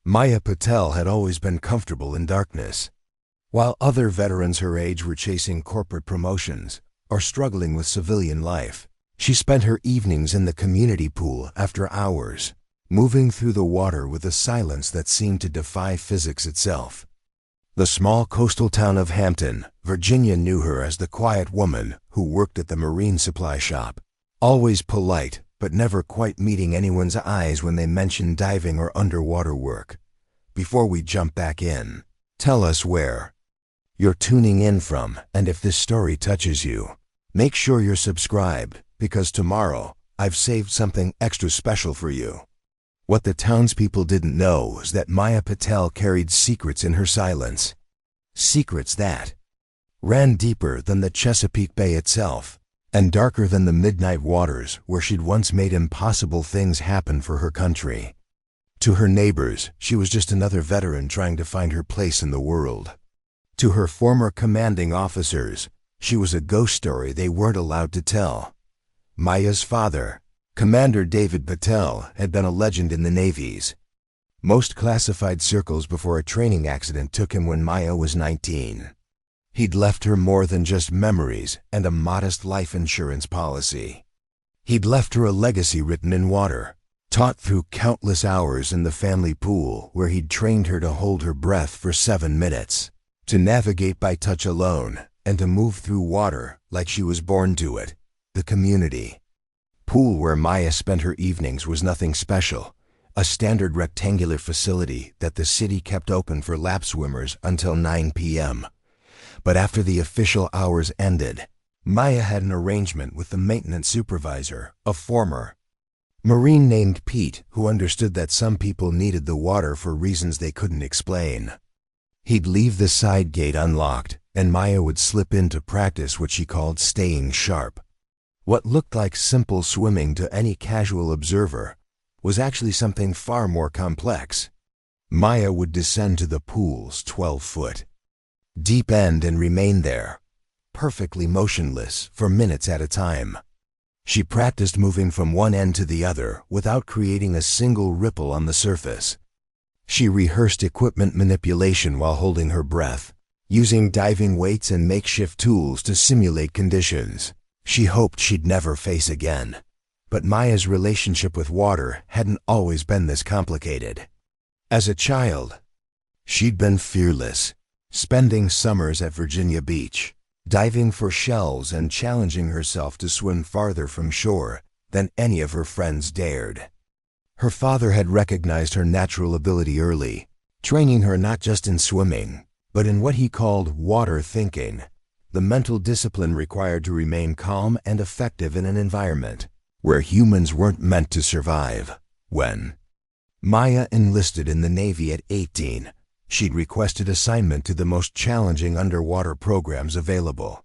Maya Patel had always been comfortable in darkness. While other veterans her age were chasing corporate promotions or struggling with civilian life, she spent her evenings in the community pool after hours, moving through the water with a silence that seemed to defy physics itself. The small coastal town of Hampton, Virginia knew her as the quiet woman who worked at the marine supply shop, always polite but never quite meeting anyone's eyes when they mentioned diving or underwater work. Before we jump back in, tell us where you're tuning in from, and if this story touches you, make sure you're subscribed, because tomorrow I've saved something extra special for you. What the townspeople didn't know was that Maya Patel carried secrets in her silence. Secrets that ran deeper than the Chesapeake Bay itself, and darker than the midnight waters where she'd once made impossible things happen for her country. To her neighbors, she was just another veteran trying to find her place in the world. To her former commanding officers, she was a ghost story they weren't allowed to tell. Maya's father, Commander David Patel, had been a legend in the navies. Most classified circles before a training accident took him when Maya was 19. He'd left her more than just memories and a modest life insurance policy. He'd left her a legacy written in water, taught through countless hours in the family pool where he'd trained her to hold her breath for 7 minutes, to navigate by touch alone, and to move through water like she was born to it. The community pool where Maya spent her evenings was nothing special, a standard rectangular facility that the city kept open for lap swimmers until 9 p.m. But after the official hours ended, Maya had an arrangement with the maintenance supervisor, a former Marine named Pete, who understood that some people needed the water for reasons they couldn't explain. He'd leave the side gate unlocked, and Maya would slip in to practice what she called staying sharp. What looked like simple swimming to any casual observer was actually something far more complex. Maya would descend to the pool's 12-foot deep end and remain there, perfectly motionless for minutes at a time. She practiced moving from one end to the other without creating a single ripple on the surface. She rehearsed equipment manipulation while holding her breath, using diving weights and makeshift tools to simulate conditions she hoped she'd never face again. But Maya's relationship with water hadn't always been this complicated. As a child, she'd been fearless, spending summers at Virginia Beach, diving for shells and challenging herself to swim farther from shore than any of her friends dared. Her father had recognized her natural ability early, training her not just in swimming, but in what he called water thinking, the mental discipline required to remain calm and effective in an environment where humans weren't meant to survive. When Maya enlisted in the Navy at 18, she'd requested assignment to the most challenging underwater programs available.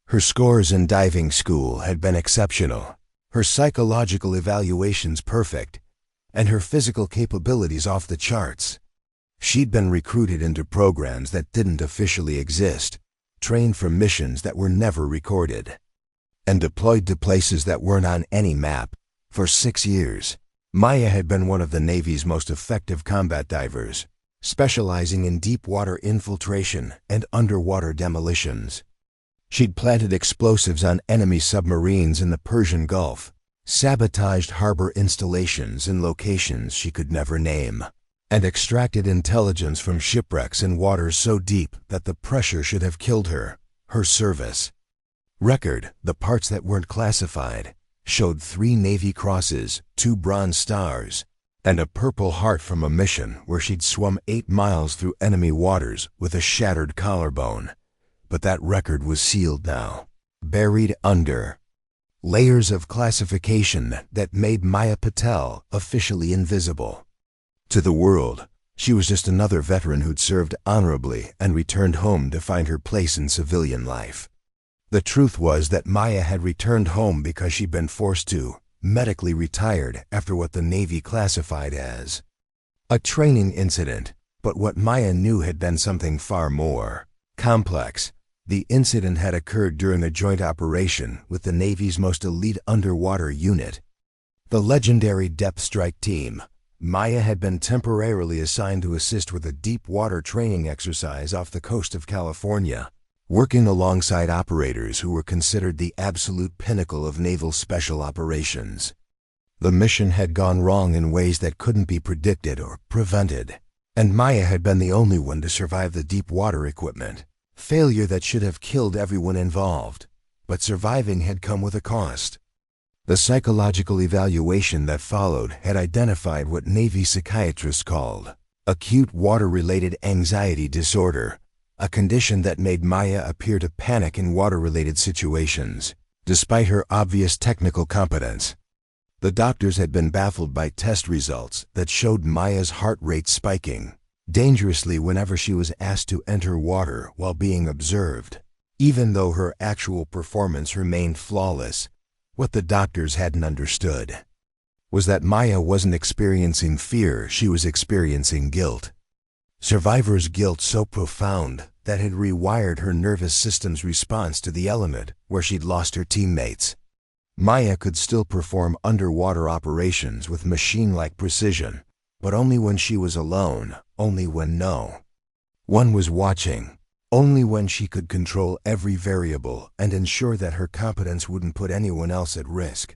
Her scores in diving school had been exceptional, her psychological evaluations perfect, and her physical capabilities off the charts. She'd been recruited into programs that didn't officially exist, trained for missions that were never recorded, and deployed to places that weren't on any map. For 6 years, Maya had been one of the Navy's most effective combat divers, specializing in deep water infiltration and underwater demolitions. She'd planted explosives on enemy submarines in the Persian Gulf, sabotaged harbor installations in locations she could never name, and extracted intelligence from shipwrecks in waters so deep that the pressure should have killed her. Her service record, the parts that weren't classified, showed 3 Navy Crosses, 2 Bronze Stars, and a Purple Heart from a mission where she'd swum 8 miles through enemy waters with a shattered collarbone. But that record was sealed now, buried under layers of classification that made Maya Patel officially invisible. To the world, she was just another veteran who'd served honorably and returned home to find her place in civilian life. The truth was that Maya had returned home because she'd been forced to, medically retired after what the Navy classified as a training incident, but what Maya knew had been something far more complex. The incident had occurred during a joint operation with the Navy's most elite underwater unit, the legendary Depth Strike Team, Maya had been temporarily assigned to assist with a deep water training exercise off the coast of California, working alongside operators who were considered the absolute pinnacle of naval special operations. The mission had gone wrong in ways that couldn't be predicted or prevented, and Maya had been the only one to survive the deep water equipment. Failure that should have killed everyone involved, but surviving had come with a cost. The psychological evaluation that followed had identified what Navy psychiatrists called acute water-related anxiety disorder, a condition that made Maya appear to panic in water-related situations, despite her obvious technical competence. The doctors had been baffled by test results that showed Maya's heart rate spiking dangerously whenever she was asked to enter water while being observed. Even though her actual performance remained flawless, what the doctors hadn't understood was that Maya wasn't experiencing fear, she was experiencing guilt. Survivor's guilt so profound that it rewired her nervous system's response to the element where she'd lost her teammates. Maya could still perform underwater operations with machine-like precision, but only when she was alone, only when no one was watching, only when she could control every variable and ensure that her competence wouldn't put anyone else at risk.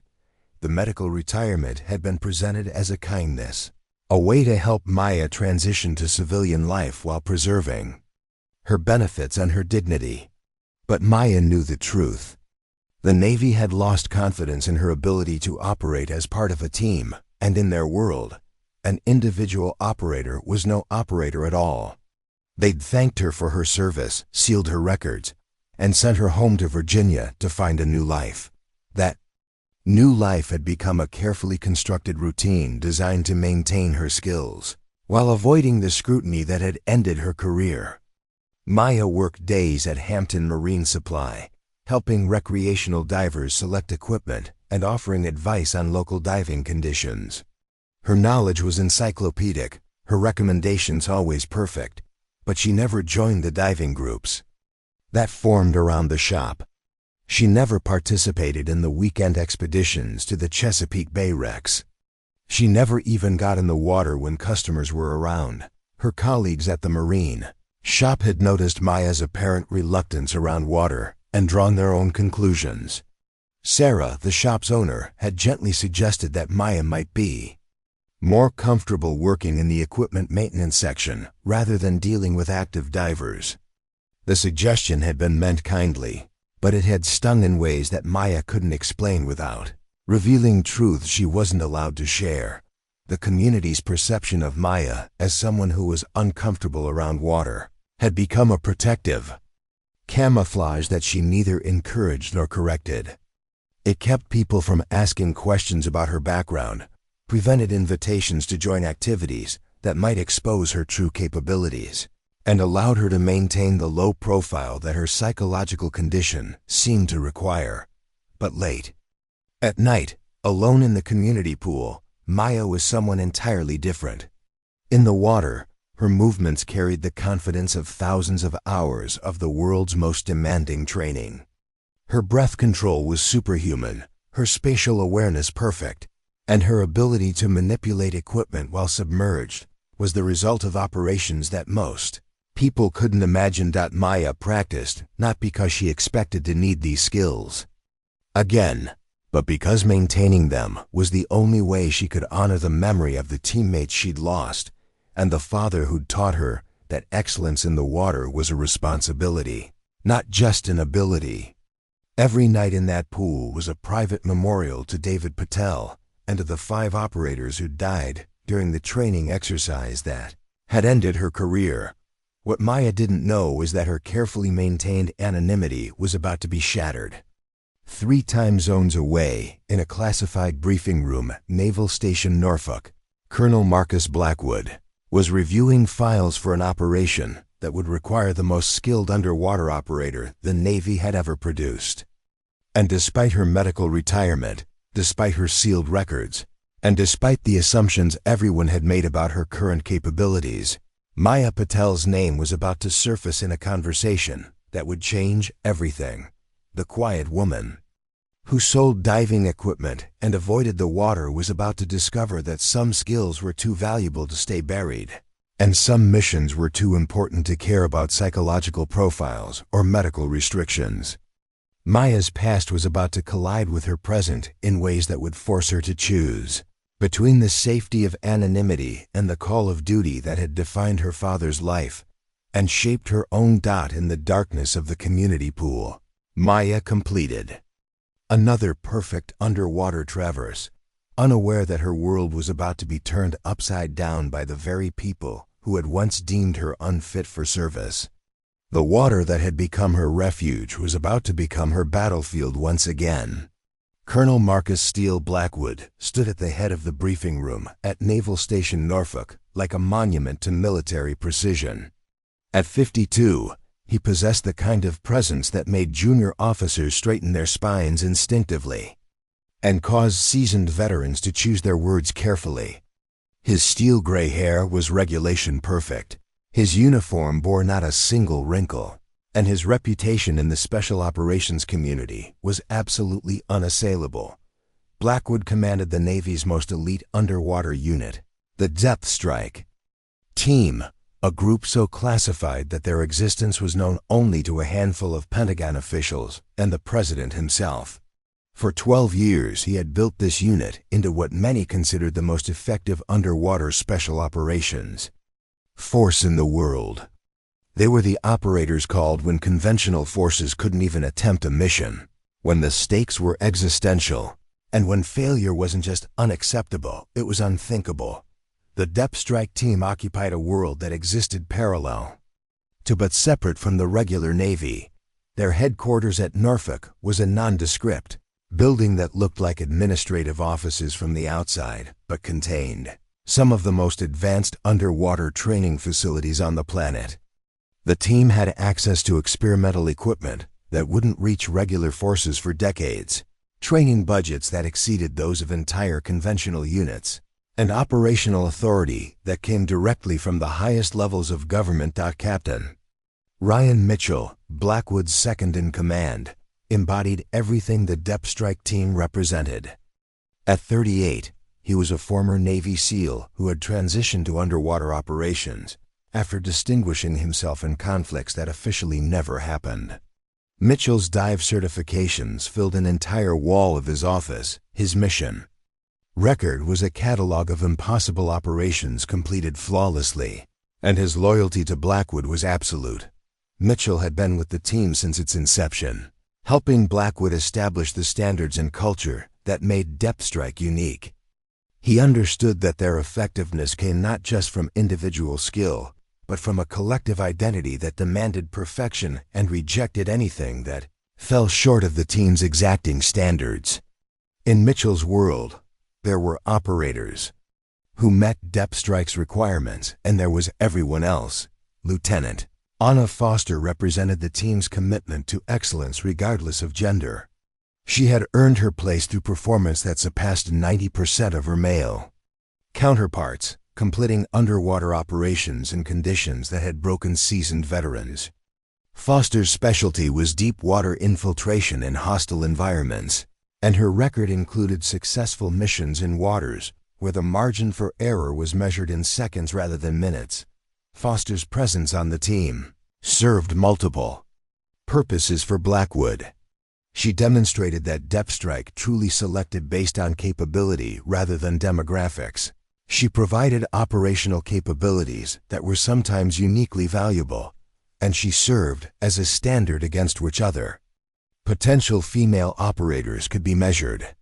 The medical retirement had been presented as a kindness, a way to help Maya transition to civilian life while preserving her benefits and her dignity. But Maya knew the truth. The Navy had lost confidence in her ability to operate as part of a team, and in their world, an individual operator was no operator at all. They'd thanked her for her service, sealed her records, and sent her home to Virginia to find a new life. That new life had become a carefully constructed routine designed to maintain her skills, while avoiding the scrutiny that had ended her career. Maya worked days at Hampton Marine Supply, helping recreational divers select equipment and offering advice on local diving conditions. Her knowledge was encyclopedic, her recommendations always perfect, but she never joined the diving groups that formed around the shop. She never participated in the weekend expeditions to the Chesapeake Bay wrecks. She never even got in the water when customers were around. Her colleagues at the Marine shop had noticed Maya's apparent reluctance around water and drawn their own conclusions. Sarah, the shop's owner, had gently suggested that Maya might be more comfortable working in the equipment maintenance section rather than dealing with active divers. The suggestion had been meant kindly, but it had stung in ways that Maya couldn't explain without revealing truths she wasn't allowed to share. The community's perception of Maya as someone who was uncomfortable around water had become a protective camouflage that she neither encouraged nor corrected. It kept people from asking questions about her background, prevented invitations to join activities that might expose her true capabilities, and allowed her to maintain the low profile that her psychological condition seemed to require. But late at night, alone in the community pool, Maya was someone entirely different. In the water, her movements carried the confidence of thousands of hours of the world's most demanding training. Her breath control was superhuman, her spatial awareness perfect, and her ability to manipulate equipment while submerged was the result of operations that most people couldn't imagine. Maya practiced not because she expected to need these skills again, but because maintaining them was the only way she could honor the memory of the teammates she'd lost and the father who'd taught her that excellence in the water was a responsibility, not just an ability. Every night in that pool was a private memorial to David Patel and to the 5 operators who died during the training exercise that had ended her career. What Maya didn't know was that her carefully maintained anonymity was about to be shattered. 3 time zones away, in a classified briefing room, Naval Station Norfolk, Colonel Marcus Blackwood was reviewing files for an operation that would require the most skilled underwater operator the Navy had ever produced. And despite her medical retirement, despite her sealed records, and despite the assumptions everyone had made about her current capabilities, Maya Patel's name was about to surface in a conversation that would change everything. The quiet woman who sold diving equipment and avoided the water, was about to discover that some skills were too valuable to stay buried, and some missions were too important to care about psychological profiles or medical restrictions. Maya's past was about to collide with her present in ways that would force her to choose between the safety of anonymity and the call of duty that had defined her father's life and shaped her own dot in the darkness of the community pool. Maya completed another perfect underwater traverse, unaware that her world was about to be turned upside down by the very people who had once deemed her unfit for service. The water that had become her refuge was about to become her battlefield once again. Colonel Marcus Steele Blackwood stood at the head of the briefing room at Naval Station Norfolk like a monument to military precision. At 52, he possessed the kind of presence that made junior officers straighten their spines instinctively and caused seasoned veterans to choose their words carefully. His steel-gray hair was regulation perfect. His uniform bore not a single wrinkle, and his reputation in the special operations community was absolutely unassailable. Blackwood commanded the Navy's most elite underwater unit, the Depth Strike Team, a group so classified that their existence was known only to a handful of Pentagon officials and the President himself. For 12 years, he had built this unit into what many considered the most effective underwater special operations force in the world. They were the operators called when conventional forces couldn't even attempt a mission, when the stakes were existential, and when failure wasn't just unacceptable, it was unthinkable. The Depth Strike Team occupied a world that existed parallel to but separate from the regular Navy. Their headquarters at Norfolk was a nondescript building that looked like administrative offices from the outside, but contained some of the most advanced underwater training facilities on the planet. The team had access to experimental equipment that wouldn't reach regular forces for decades, training budgets that exceeded those of entire conventional units, and operational authority that came directly from the highest levels of government. Captain Ryan Mitchell, Blackwood's second-in-command, embodied everything the Depth Strike Team represented. At 38, he was a former Navy SEAL who had transitioned to underwater operations after distinguishing himself in conflicts that officially never happened. Mitchell's dive certifications filled an entire wall of his office. His mission record was a catalog of impossible operations completed flawlessly, and his loyalty to Blackwood was absolute. Mitchell had been with the team since its inception, helping Blackwood establish the standards and culture that made Depth Strike unique. He understood that their effectiveness came not just from individual skill, but from a collective identity that demanded perfection and rejected anything that fell short of the team's exacting standards. In Mitchell's world, there were operators who met Depth Strike's requirements, and there was everyone else. Lieutenant Anna Foster represented the team's commitment to excellence regardless of gender. She had earned her place through performance that surpassed 90% of her male counterparts, completing underwater operations in conditions that had broken seasoned veterans. Foster's specialty was deep water infiltration in hostile environments, and her record included successful missions in waters where the margin for error was measured in seconds rather than minutes. Foster's presence on the team served multiple purposes for Blackwood. She demonstrated that Depth Strike truly selected based on capability rather than demographics. She provided operational capabilities that were sometimes uniquely valuable, and she served as a standard against which other potential female operators could be measured.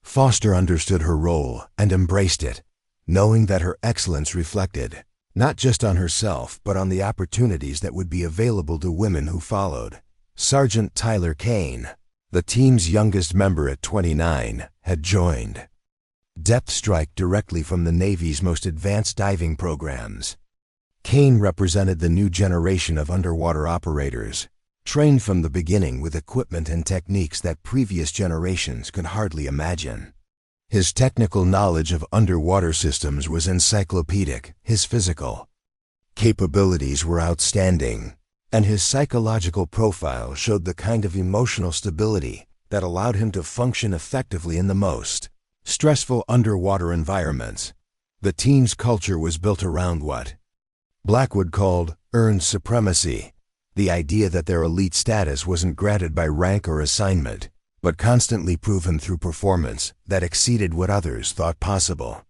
Foster understood her role and embraced it, knowing that her excellence reflected not just on herself but on the opportunities that would be available to women who followed. Sergeant Tyler Kane, the team's youngest member at 29, had joined Depth Strike directly from the Navy's most advanced diving programs. Kane represented the new generation of underwater operators, trained from the beginning with equipment and techniques that previous generations could hardly imagine. His technical knowledge of underwater systems was encyclopedic, his physical capabilities were outstanding, and his psychological profile showed the kind of emotional stability that allowed him to function effectively in the most stressful underwater environments. The team's culture was built around what Blackwood called earned supremacy, the idea that their elite status wasn't granted by rank or assignment, but constantly proven through performance that exceeded what others thought possible.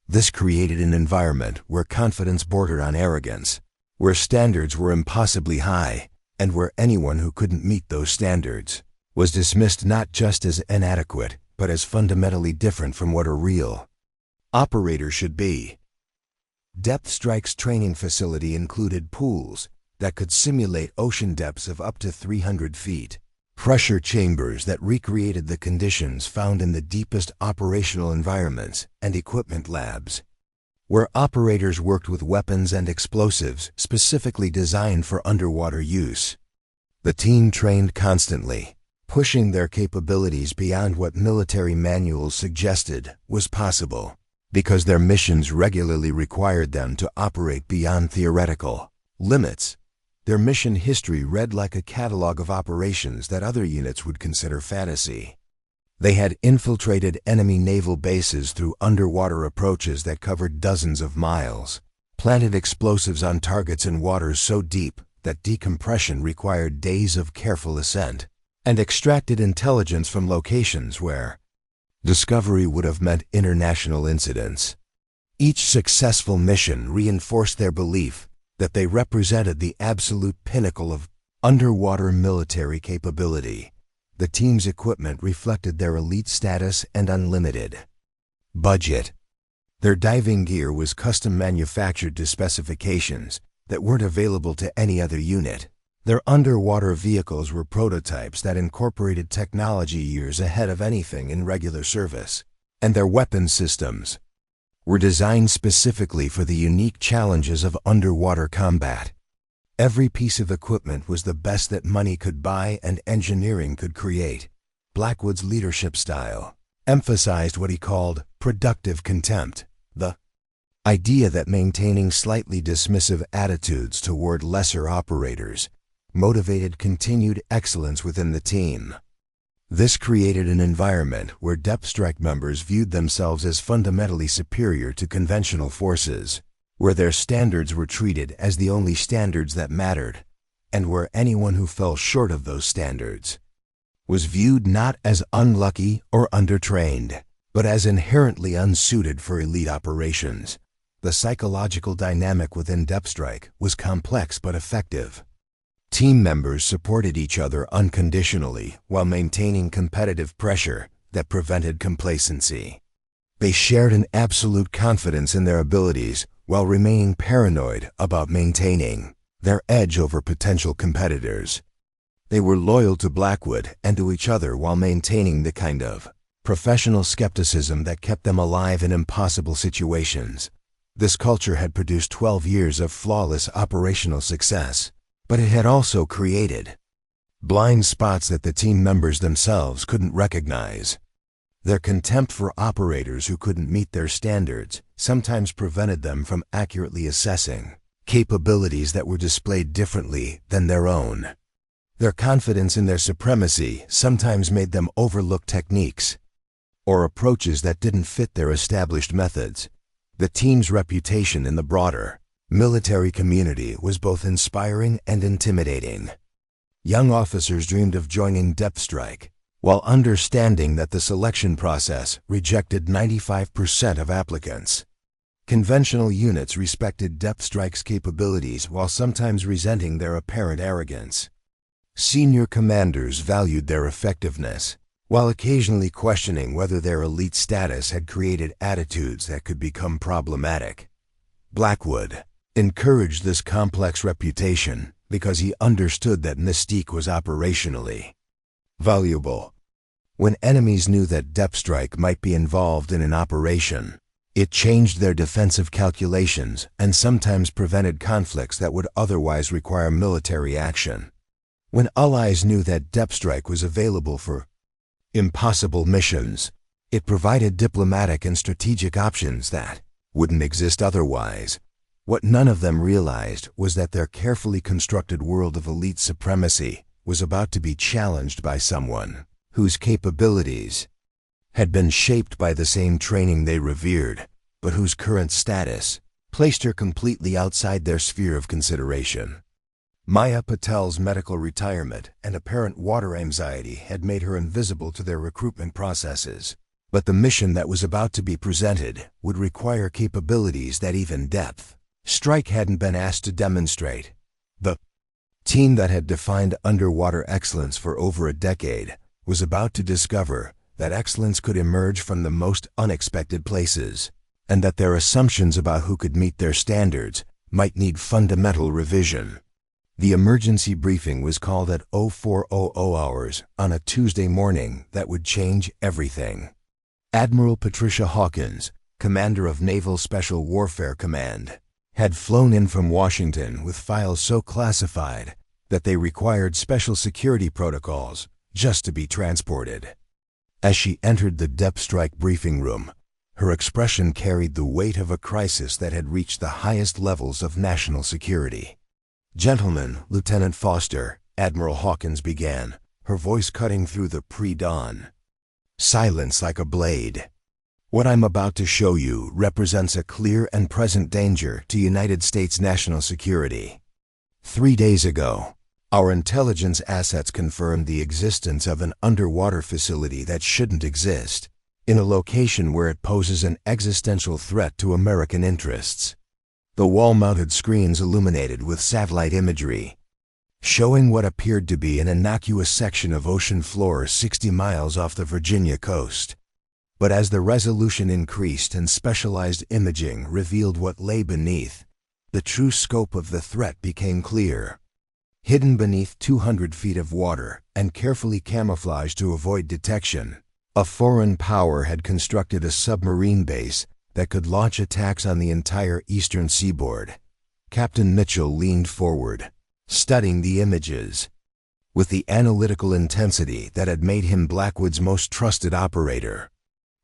This created an environment where confidence bordered on arrogance, where standards were impossibly high, and where anyone who couldn't meet those standards was dismissed not just as inadequate, but as fundamentally different from what a real operator should be. Depth Strike's training facility included pools that could simulate ocean depths of up to 300 feet, pressure chambers that recreated the conditions found in the deepest operational environments, and equipment labs, where operators worked with weapons and explosives specifically designed for underwater use. The team trained constantly, pushing their capabilities beyond what military manuals suggested was possible, because their missions regularly required them to operate beyond theoretical limits. Their mission history read like a catalog of operations that other units would consider fantasy. They had infiltrated enemy naval bases through underwater approaches that covered dozens of miles, planted explosives on targets in waters so deep that decompression required days of careful ascent, and extracted intelligence from locations where discovery would have meant international incidents. Each successful mission reinforced their belief that they represented the absolute pinnacle of underwater military capability. The team's equipment reflected their elite status and unlimited budget. Their diving gear was custom manufactured to specifications that weren't available to any other unit. Their underwater vehicles were prototypes that incorporated technology years ahead of anything in regular service, and their weapon systems were designed specifically for the unique challenges of underwater combat. Every piece of equipment was the best that money could buy and engineering could create. Blackwood's leadership style emphasized what he called productive contempt, the idea that maintaining slightly dismissive attitudes toward lesser operators motivated continued excellence within the team. This created an environment where Depth Strike members viewed themselves as fundamentally superior to conventional forces, where their standards were treated as the only standards that mattered, and where anyone who fell short of those standards was viewed not as unlucky or undertrained, but as inherently unsuited for elite operations. The psychological dynamic within Depth Strike was complex but effective. Team members supported each other unconditionally while maintaining competitive pressure that prevented complacency. They shared an absolute confidence in their abilities while remaining paranoid about maintaining their edge over potential competitors. They were loyal to Blackwood and to each other while maintaining the kind of professional skepticism that kept them alive in impossible situations. This culture had produced 12 years of flawless operational success, but it had also created blind spots that the team members themselves couldn't recognize. Their contempt for operators who couldn't meet their standards sometimes prevented them from accurately assessing capabilities that were displayed differently than their own. Their confidence in their supremacy sometimes made them overlook techniques or approaches that didn't fit their established methods. The team's reputation in the broader military community was both inspiring and intimidating. Young officers dreamed of joining Depth Strike, while understanding that the selection process rejected 95% of applicants. Conventional units respected Depth Strike's capabilities while sometimes resenting their apparent arrogance. Senior commanders valued their effectiveness, while occasionally questioning whether their elite status had created attitudes that could become problematic. Blackwood encouraged this complex reputation because he understood that mystique was operationally valuable. When enemies knew that Depth Strike might be involved in an operation, it changed their defensive calculations and sometimes prevented conflicts that would otherwise require military action. When allies knew that Depth Strike was available for impossible missions, it provided diplomatic and strategic options that wouldn't exist otherwise. What none of them realized was that their carefully constructed world of elite supremacy was about to be challenged by someone whose capabilities had been shaped by the same training they revered, but whose current status placed her completely outside their sphere of consideration. Maya Patel's medical retirement and apparent water anxiety had made her invisible to their recruitment processes, but the mission that was about to be presented would require capabilities that even depth strike hadn't been asked to demonstrate. The team that had defined underwater excellence for over a decade was about to discover that excellence could emerge from the most unexpected places, and that their assumptions about who could meet their standards might need fundamental revision. The emergency briefing was called at 0400 hours on a Tuesday morning that would change everything. Admiral Patricia Hawkins, commander of Naval Special Warfare Command, had flown in from Washington with files so classified that they required special security protocols just to be transported. As she entered the depth strike briefing room, her expression carried the weight of a crisis that had reached the highest levels of national security. "Gentlemen, Lieutenant Foster," Admiral Hawkins began, her voice cutting through the pre-dawn silence like a blade. "What I'm about to show you represents a clear and present danger to United States national security. 3 days ago, our intelligence assets confirmed the existence of an underwater facility that shouldn't exist, in a location where it poses an existential threat to American interests." The wall-mounted screens illuminated with satellite imagery, showing what appeared to be an innocuous section of ocean floor 60 miles off the Virginia coast. But as the resolution increased and specialized imaging revealed what lay beneath, the true scope of the threat became clear. Hidden beneath 200 feet of water and carefully camouflaged to avoid detection, a foreign power had constructed a submarine base that could launch attacks on the entire eastern seaboard. Captain Mitchell leaned forward, studying the images with the analytical intensity that had made him Blackwood's most trusted operator.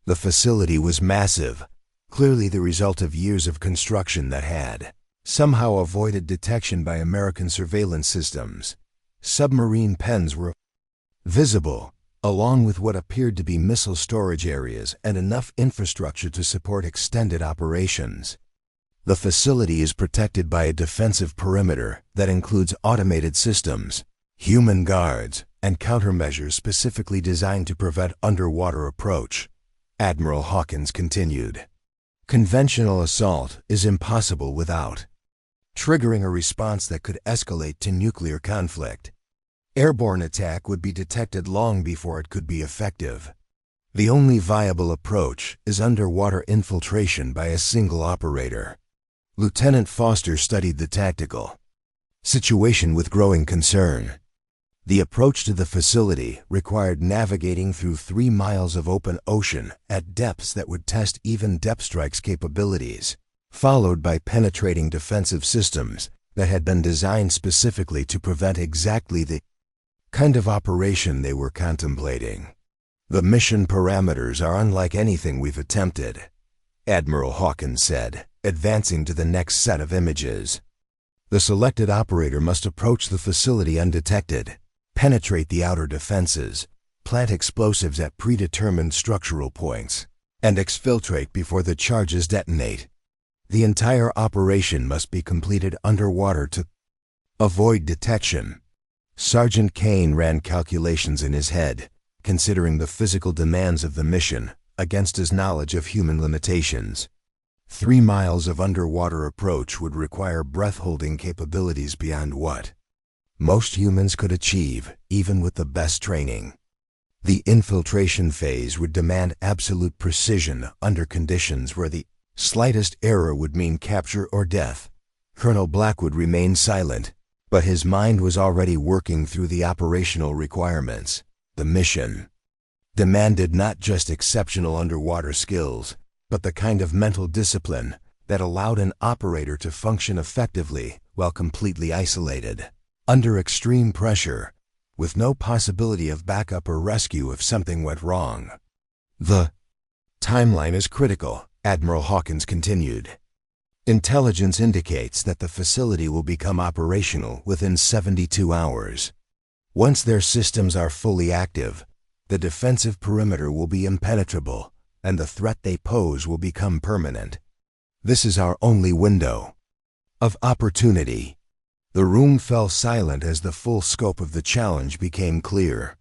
The facility was massive, clearly the result of years of construction that had somehow avoided detection by American surveillance systems. Submarine pens were visible, along with what appeared to be missile storage areas and enough infrastructure to support extended operations. The facility is protected by a defensive perimeter that includes automated systems, human guards, and countermeasures specifically designed to prevent underwater approach, Admiral Hawkins continued. Conventional assault is impossible without triggering a response that could escalate to nuclear conflict. Airborne attack would be detected long before it could be effective. The only viable approach is underwater infiltration by a single operator. Lieutenant Foster studied the tactical situation with growing concern. The approach to the facility required navigating through 3 miles of open ocean at depths that would test even depth strike's capabilities, followed by penetrating defensive systems that had been designed specifically to prevent exactly the kind of operation they were contemplating. "The mission parameters are unlike anything we've attempted," Admiral Hawkins said, advancing to the next set of images. "The selected operator must approach the facility undetected, penetrate the outer defenses, plant explosives at predetermined structural points, and exfiltrate before the charges detonate. The entire operation must be completed underwater to avoid detection." Sergeant Kane ran calculations in his head, considering the physical demands of the mission against his knowledge of human limitations. 3 miles of underwater approach would require breath-holding capabilities beyond what most humans could achieve, even with the best training. The infiltration phase would demand absolute precision under conditions where the slightest error would mean capture or death. Colonel Blackwood remained silent, but his mind was already working through the operational requirements. The mission demanded not just exceptional underwater skills, but the kind of mental discipline that allowed an operator to function effectively while completely isolated, under extreme pressure, with no possibility of backup or rescue if something went wrong. "The timeline is critical," Admiral Hawkins continued. "Intelligence indicates that the facility will become operational within 72 hours. Once their systems are fully active, The defensive perimeter will be impenetrable, and the threat they pose will become permanent. This is our only window of opportunity. The room fell silent as the full scope of the challenge became clear.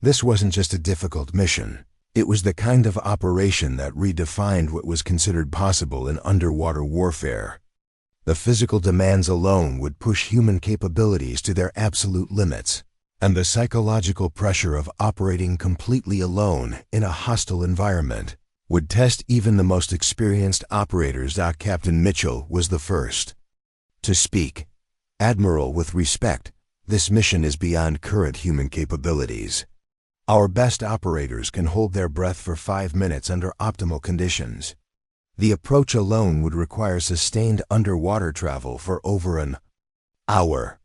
This wasn't just a difficult mission. It was the kind of operation that redefined what was considered possible in underwater warfare. The physical demands alone would push human capabilities to their absolute limits, and the psychological pressure of operating completely alone in a hostile environment would test even the most experienced operators. Captain Mitchell was the first to speak. Admiral, with respect, this mission is beyond current human capabilities. Our best operators can hold their breath for 5 minutes under optimal conditions. The approach alone would require sustained underwater travel for over an hour.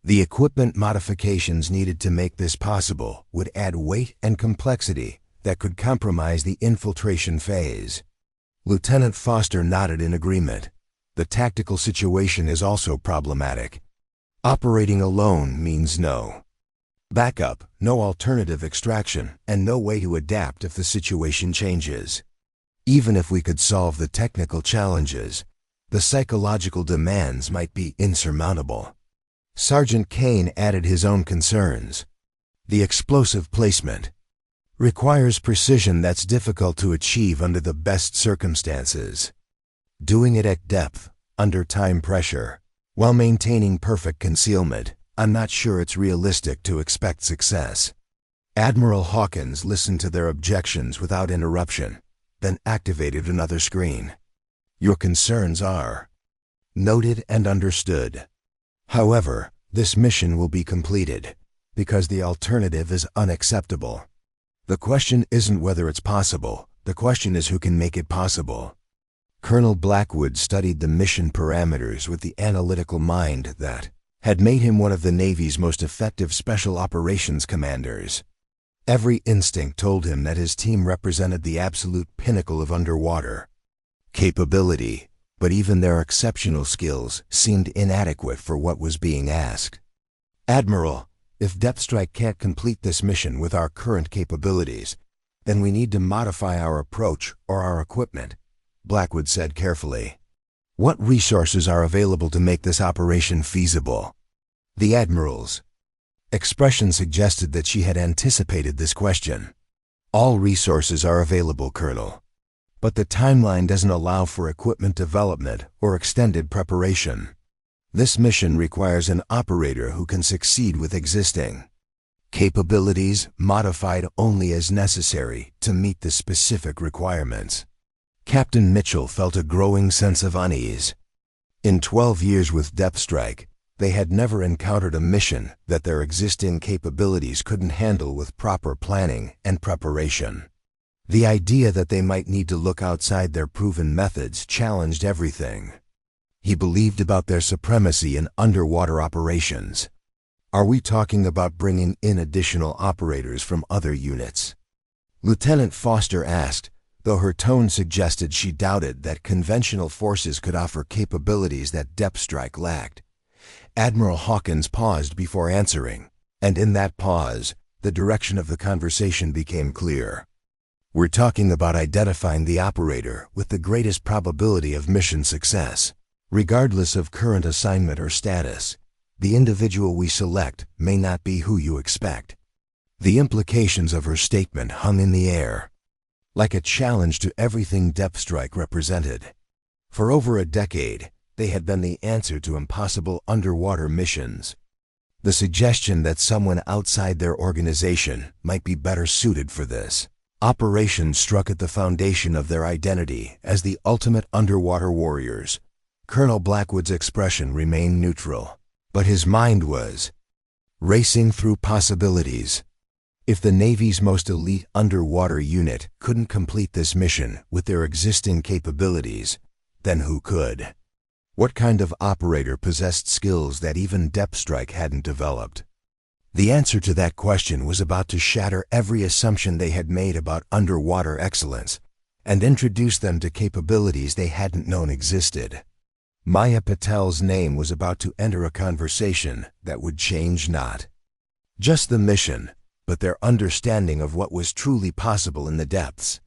The equipment modifications needed to make this possible would add weight and complexity that could compromise the infiltration phase. Lieutenant Foster nodded in agreement. The tactical situation is also problematic. Operating alone means no backup, no alternative extraction, and no way to adapt if the situation changes. Even if we could solve the technical challenges, the psychological demands might be insurmountable. Sergeant Kane added his own concerns. The explosive placement requires precision that's difficult to achieve under the best circumstances. Doing it at depth, under time pressure, while maintaining perfect concealment, I'm not sure it's realistic to expect success. Admiral Hawkins listened to their objections without interruption, then activated another screen. Your concerns are noted and understood. However, this mission will be completed, because the alternative is unacceptable. The question isn't whether it's possible, the question is who can make it possible. Colonel Blackwood studied the mission parameters with the analytical mind that had made him one of the Navy's most effective special operations commanders. Every instinct told him that his team represented the absolute pinnacle of underwater capability, but even their exceptional skills seemed inadequate for what was being asked. Admiral, if Depth Strike can't complete this mission with our current capabilities, then we need to modify our approach or our equipment, Blackwood said carefully. What resources are available to make this operation feasible? The Admiral's expression suggested that she had anticipated this question. All resources are available, Colonel. But the timeline doesn't allow for equipment development or extended preparation. This mission requires an operator who can succeed with existing capabilities, modified only as necessary to meet the specific requirements. Captain Mitchell felt a growing sense of unease. In 12 years with Depth Strike, they had never encountered a mission that their existing capabilities couldn't handle with proper planning and preparation. The idea that they might need to look outside their proven methods challenged everything he believed about their supremacy in underwater operations. Are we talking about bringing in additional operators from other units? Lieutenant Foster asked, though her tone suggested she doubted that conventional forces could offer capabilities that Depth Strike lacked. Admiral Hawkins paused before answering, and in that pause, the direction of the conversation became clear. We're talking about identifying the operator with the greatest probability of mission success. Regardless of current assignment or status, the individual we select may not be who you expect. The implications of her statement hung in the air, like a challenge to everything Depth Strike represented. For over a decade, they had been the answer to impossible underwater missions. The suggestion that someone outside their organization might be better suited for this operation struck at the foundation of their identity as the ultimate underwater warriors. Colonel Blackwood's expression remained neutral, but his mind was racing through possibilities. If the Navy's most elite underwater unit couldn't complete this mission with their existing capabilities, then who could? What kind of operator possessed skills that even Depth Strike hadn't developed? The answer to that question was about to shatter every assumption they had made about underwater excellence and introduce them to capabilities they hadn't known existed. Maya Patel's name was about to enter a conversation that would change not just the mission, but their understanding of what was truly possible in the depths.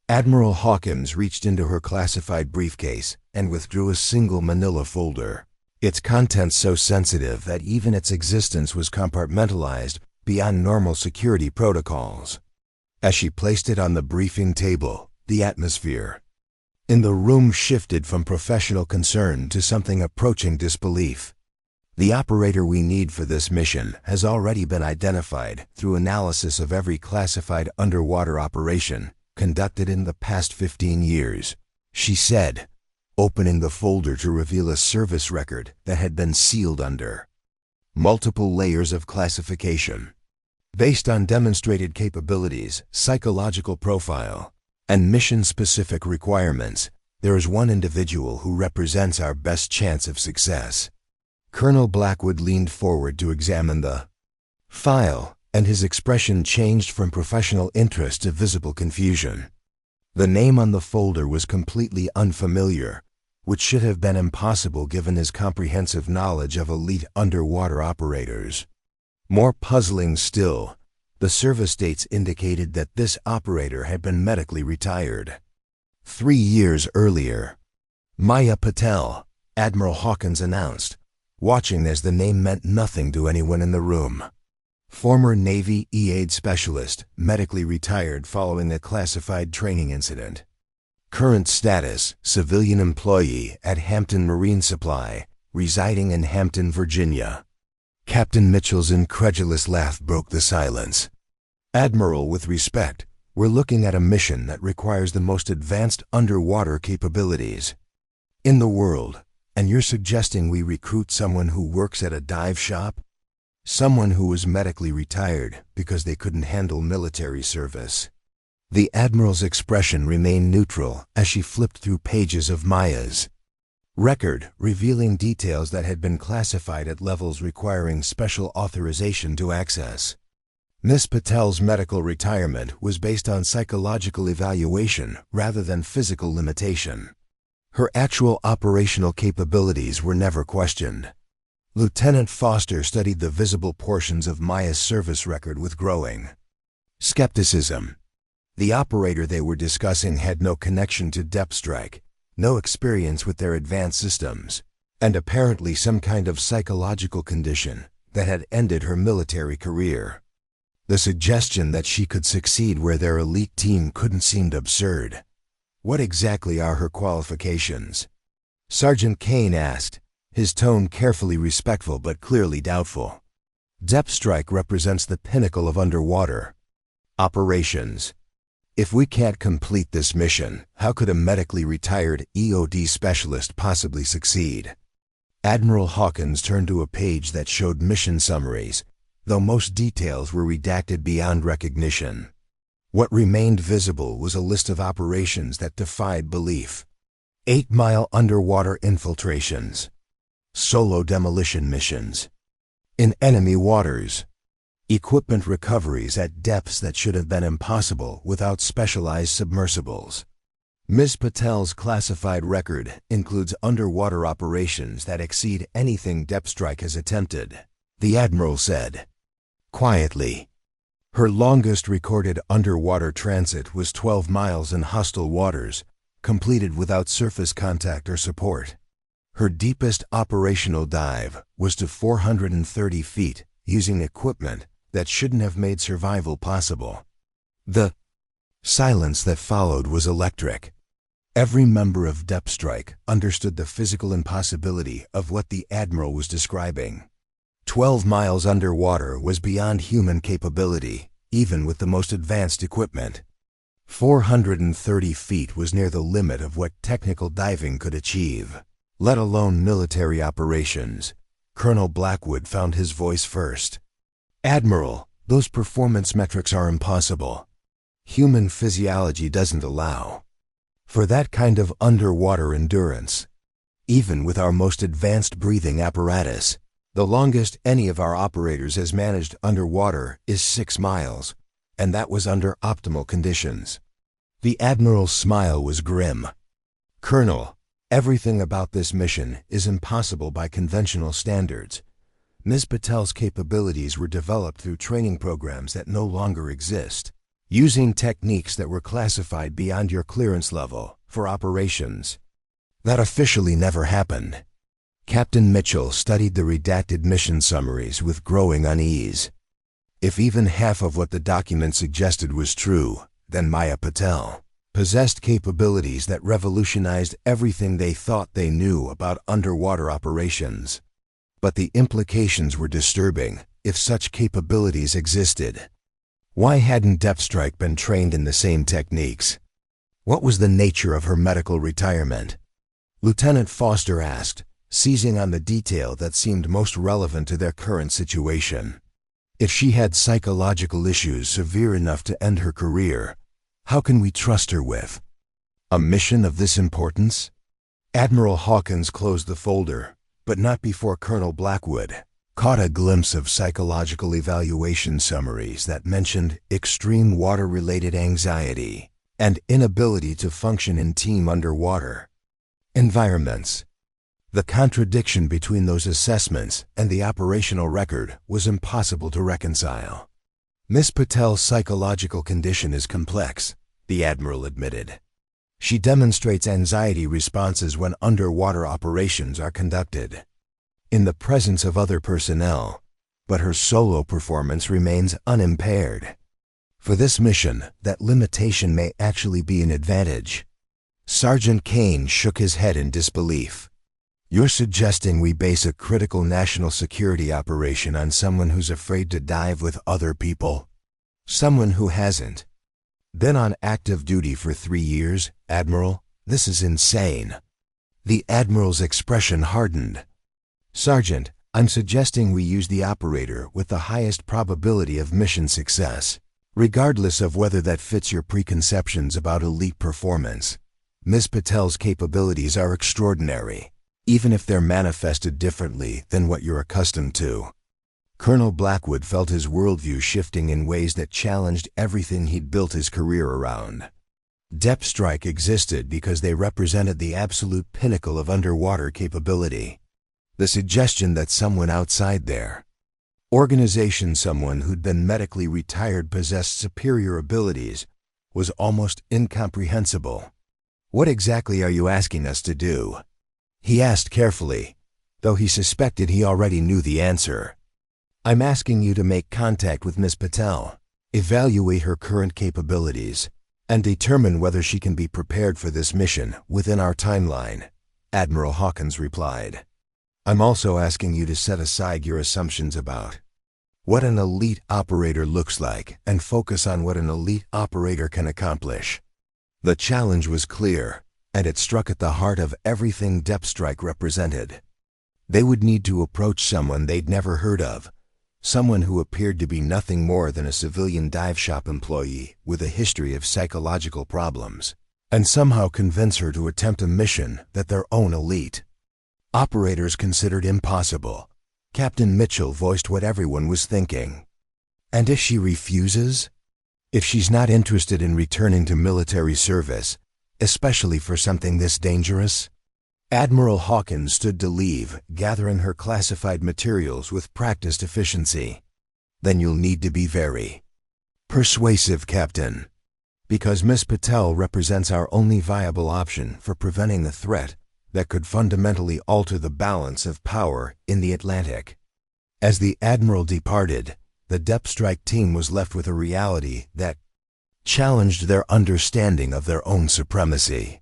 Admiral Hawkins reached into her classified briefcase and withdrew a single manila folder, its contents so sensitive that even its existence was compartmentalized beyond normal security protocols. As she placed it on the briefing table, the atmosphere in the room shifted from professional concern to something approaching disbelief. The operator we need for this mission has already been identified through analysis of every classified underwater operation conducted in the past 15 years, she said, opening the folder to reveal a service record that had been sealed under multiple layers of classification. Based on demonstrated capabilities, psychological profile, and mission-specific requirements, there is one individual who represents our best chance of success. Colonel Blackwood leaned forward to examine the file, and his expression changed from professional interest to visible confusion. The name on the folder was completely unfamiliar, which should have been impossible given his comprehensive knowledge of elite underwater operators. More puzzling still, the service dates indicated that this operator had been medically retired 3 years earlier. Maya Patel, Admiral Hawkins announced, watching as the name meant nothing to anyone in the room. Former Navy EAD specialist, medically retired following a classified training incident. Current status, civilian employee at Hampton Marine Supply, residing in Hampton, Virginia. Captain Mitchell's incredulous laugh broke the silence. Admiral, with respect, we're looking at a mission that requires the most advanced underwater capabilities in the world, and you're suggesting we recruit someone who works at a dive shop? Someone who was medically retired because they couldn't handle military service. The Admiral's expression remained neutral as she flipped through pages of Maya's record, revealing details that had been classified at levels requiring special authorization to access. Miss Patel's medical retirement was based on psychological evaluation rather than physical limitation. Her actual operational capabilities were never questioned. Lieutenant Foster studied the visible portions of Maya's service record with growing skepticism. The operator they were discussing had no connection to depth strike, no experience with their advanced systems, and apparently some kind of psychological condition that had ended her military career. The suggestion that she could succeed where their elite team couldn't seemed absurd. What exactly are her qualifications? Sergeant Kane asked, his tone carefully respectful but clearly doubtful. Depth strike represents the pinnacle of underwater operations. If we can't complete this mission, how could a medically retired EOD specialist possibly succeed? Admiral Hawkins turned to a page that showed mission summaries, though most details were redacted beyond recognition. What remained visible was a list of operations that defied belief. 8-mile underwater infiltrations, solo demolition missions in enemy waters, equipment recoveries at depths that should have been impossible without specialized submersibles. Ms. Patel's classified record includes underwater operations that exceed anything depth strike has attempted, the Admiral said quietly. Her longest recorded underwater transit was 12 miles in hostile waters, completed without surface contact or support. Her deepest operational dive was to 430 feet, using equipment that shouldn't have made survival possible. The silence that followed was electric. Every member of Depth Strike understood the physical impossibility of what the Admiral was describing. 12 miles underwater was beyond human capability, even with the most advanced equipment. 430 feet was near the limit of what technical diving could achieve, let alone military operations. Colonel Blackwood found his voice first. Admiral, those performance metrics are impossible. Human physiology doesn't allow for that kind of underwater endurance. Even with our most advanced breathing apparatus, the longest any of our operators has managed underwater is 6 miles, and that was under optimal conditions. The Admiral's smile was grim. Colonel, everything about this mission is impossible by conventional standards. Ms. Patel's capabilities were developed through training programs that no longer exist, using techniques that were classified beyond your clearance level for operations. That officially never happened. Captain Mitchell studied the redacted mission summaries with growing unease. If even half of what the document suggested was true, then Maya Patel possessed capabilities that revolutionized everything they thought they knew about underwater operations. But the implications were disturbing if such capabilities existed. Why hadn't Depth Strike been trained in the same techniques? What was the nature of her medical retirement? Lieutenant Foster asked, seizing on the detail that seemed most relevant to their current situation. If she had psychological issues severe enough to end her career, how can we trust her with a mission of this importance? Admiral Hawkins closed the folder, but not before Colonel Blackwood caught a glimpse of psychological evaluation summaries that mentioned extreme water-related anxiety and inability to function in team underwater environments. The contradiction between those assessments and the operational record was impossible to reconcile. Miss Patel's psychological condition is complex, the Admiral admitted. She demonstrates anxiety responses when underwater operations are conducted in the presence of other personnel, but her solo performance remains unimpaired. For this mission, that limitation may actually be an advantage. Sergeant Kane shook his head in disbelief. You're suggesting we base a critical national security operation on someone who's afraid to dive with other people? Someone who hasn't been on active duty for 3 years, Admiral? This is insane. The Admiral's expression hardened. Sergeant, I'm suggesting we use the operator with the highest probability of mission success, regardless of whether that fits your preconceptions about elite performance. Ms. Patel's capabilities are extraordinary, even if they're manifested differently than what you're accustomed to. Colonel Blackwood felt his worldview shifting in ways that challenged everything he'd built his career around. Depth Strike existed because they represented the absolute pinnacle of underwater capability. The suggestion that someone outside their organization, someone who'd been medically retired, possessed superior abilities was almost incomprehensible. What exactly are you asking us to do? He asked carefully, though he suspected he already knew the answer. I'm asking you to make contact with Miss Patel, evaluate her current capabilities, and determine whether she can be prepared for this mission within our timeline, Admiral Hawkins replied. I'm also asking you to set aside your assumptions about what an elite operator looks like and focus on what an elite operator can accomplish. The challenge was clear, and it struck at the heart of everything Depth Strike represented. They would need to approach someone they'd never heard of, someone who appeared to be nothing more than a civilian dive shop employee with a history of psychological problems, and somehow convince her to attempt a mission that their own elite operators considered impossible. Captain Mitchell voiced what everyone was thinking. And if she refuses? If she's not interested in returning to military service, especially for something this dangerous? Admiral Hawkins stood to leave, gathering her classified materials with practiced efficiency. Then you'll need to be very persuasive, Captain. Because Miss Patel represents our only viable option for preventing a threat that could fundamentally alter the balance of power in the Atlantic. As the Admiral departed, the Depth Strike team was left with a reality that challenged their understanding of their own supremacy.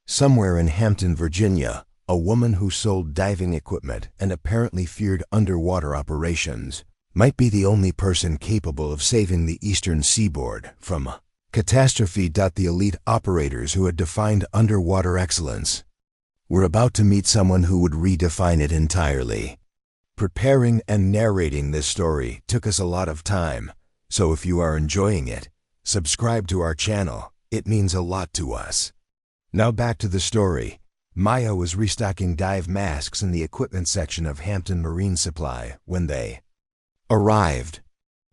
Somewhere in Hampton, Virginia, a woman who sold diving equipment and apparently feared underwater operations might be the only person capable of saving the eastern seaboard from catastrophe. The elite operators who had defined underwater excellence were about to meet someone who would redefine it entirely. Preparing and narrating this story took us a lot of time, so if you are enjoying it, subscribe to our channel. It means a lot to us. Now back to the story. Maya was restocking dive masks in the equipment section of Hampton Marine Supply when they arrived.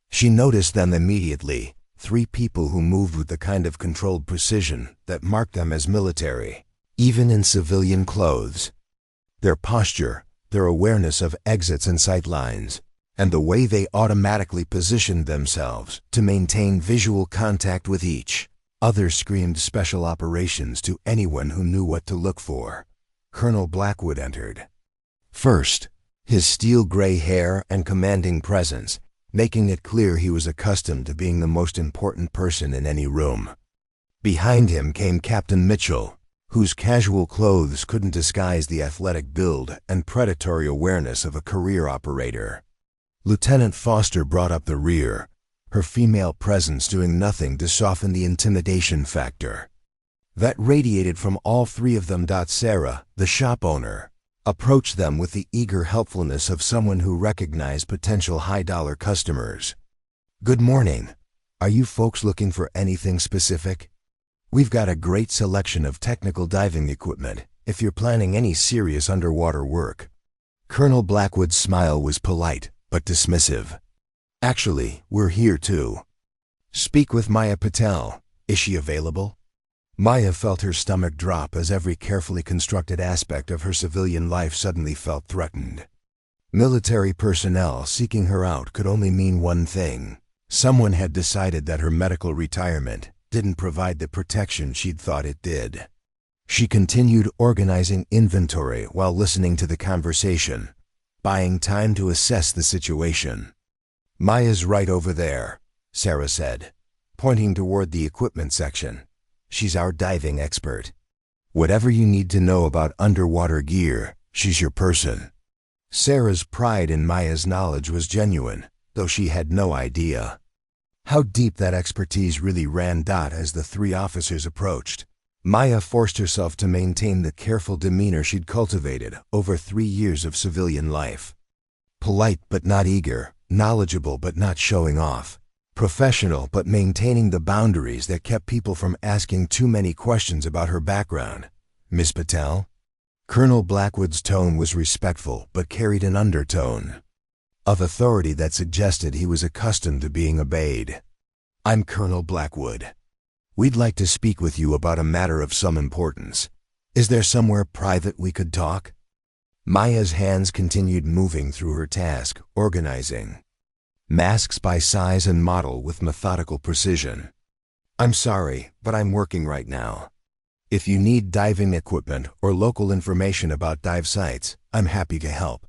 She noticed them immediately, 3 people who moved with the kind of controlled precision that marked them as military, even in civilian clothes. Their posture, their awareness of exits and sightlines, and the way they automatically positioned themselves to maintain visual contact with each. Others screamed special operations to anyone who knew what to look for. Colonel Blackwood entered. First, his steel-gray hair and commanding presence, making it clear he was accustomed to being the most important person in any room. Behind him came Captain Mitchell, whose casual clothes couldn't disguise the athletic build and predatory awareness of a career operator. Lieutenant Foster brought up the rear, her female presence doing nothing to soften the intimidation factor that radiated from all three of them. Sarah, the shop owner, approached them with the eager helpfulness of someone who recognized potential high-dollar customers. "Good morning. Are you folks looking for anything specific? We've got a great selection of technical diving equipment if you're planning any serious underwater work." Colonel Blackwood's smile was polite but dismissive. "Actually, we're here too. Speak with Maya Patel. Is she available?" Maya felt her stomach drop as every carefully constructed aspect of her civilian life suddenly felt threatened. Military personnel seeking her out could only mean one thing. Someone had decided that her medical retirement didn't provide the protection she'd thought it did. She continued organizing inventory while listening to the conversation, buying time to assess the situation. "Maya's right over there," Sarah said, pointing toward the equipment section. "She's our diving expert. Whatever you need to know about underwater gear, she's your person." Sarah's pride in Maya's knowledge was genuine, though she had no idea how deep that expertise really ran. As the three officers approached, Maya forced herself to maintain the careful demeanor she'd cultivated over 3 years of civilian life. Polite but not eager, knowledgeable but not showing off, professional but maintaining the boundaries that kept people from asking too many questions about her background. "Miss Patel?" Colonel Blackwood's tone was respectful but carried an undertone of authority that suggested he was accustomed to being obeyed. "I'm Colonel Blackwood. We'd like to speak with you about a matter of some importance. Is there somewhere private we could talk?" Maya's hands continued moving through her task, organizing masks by size and model with methodical precision. "I'm sorry, but I'm working right now. If you need diving equipment or local information about dive sites, I'm happy to help.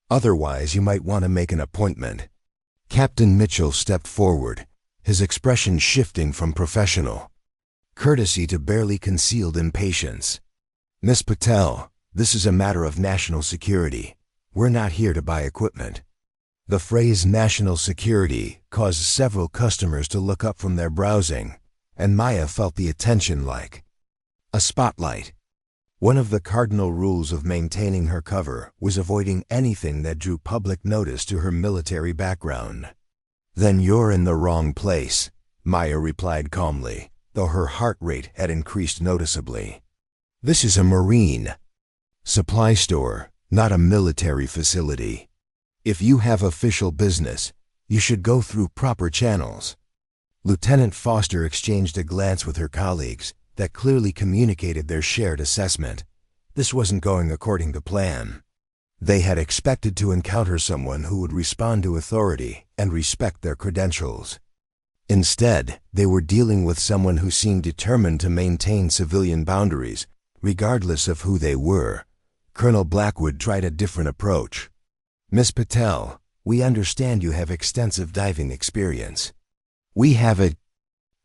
Otherwise, you might want to make an appointment." Captain Mitchell stepped forward, his expression shifting from professional courtesy to barely concealed impatience. "Miss Patel, this is a matter of national security. We're not here to buy equipment." The phrase national security caused several customers to look up from their browsing, and Maya felt the attention like a spotlight. One of the cardinal rules of maintaining her cover was avoiding anything that drew public notice to her military background. "Then you're in the wrong place," Maya replied calmly, though her heart rate had increased noticeably. "This is a marine supply store, not a military facility. If you have official business, you should go through proper channels." Lieutenant Foster exchanged a glance with her colleagues that clearly communicated their shared assessment. This wasn't going according to plan. They had expected to encounter someone who would respond to authority and respect their credentials. Instead, they were dealing with someone who seemed determined to maintain civilian boundaries, regardless of who they were. Colonel Blackwood tried a different approach. "Miss Patel, we understand you have extensive diving experience. We have a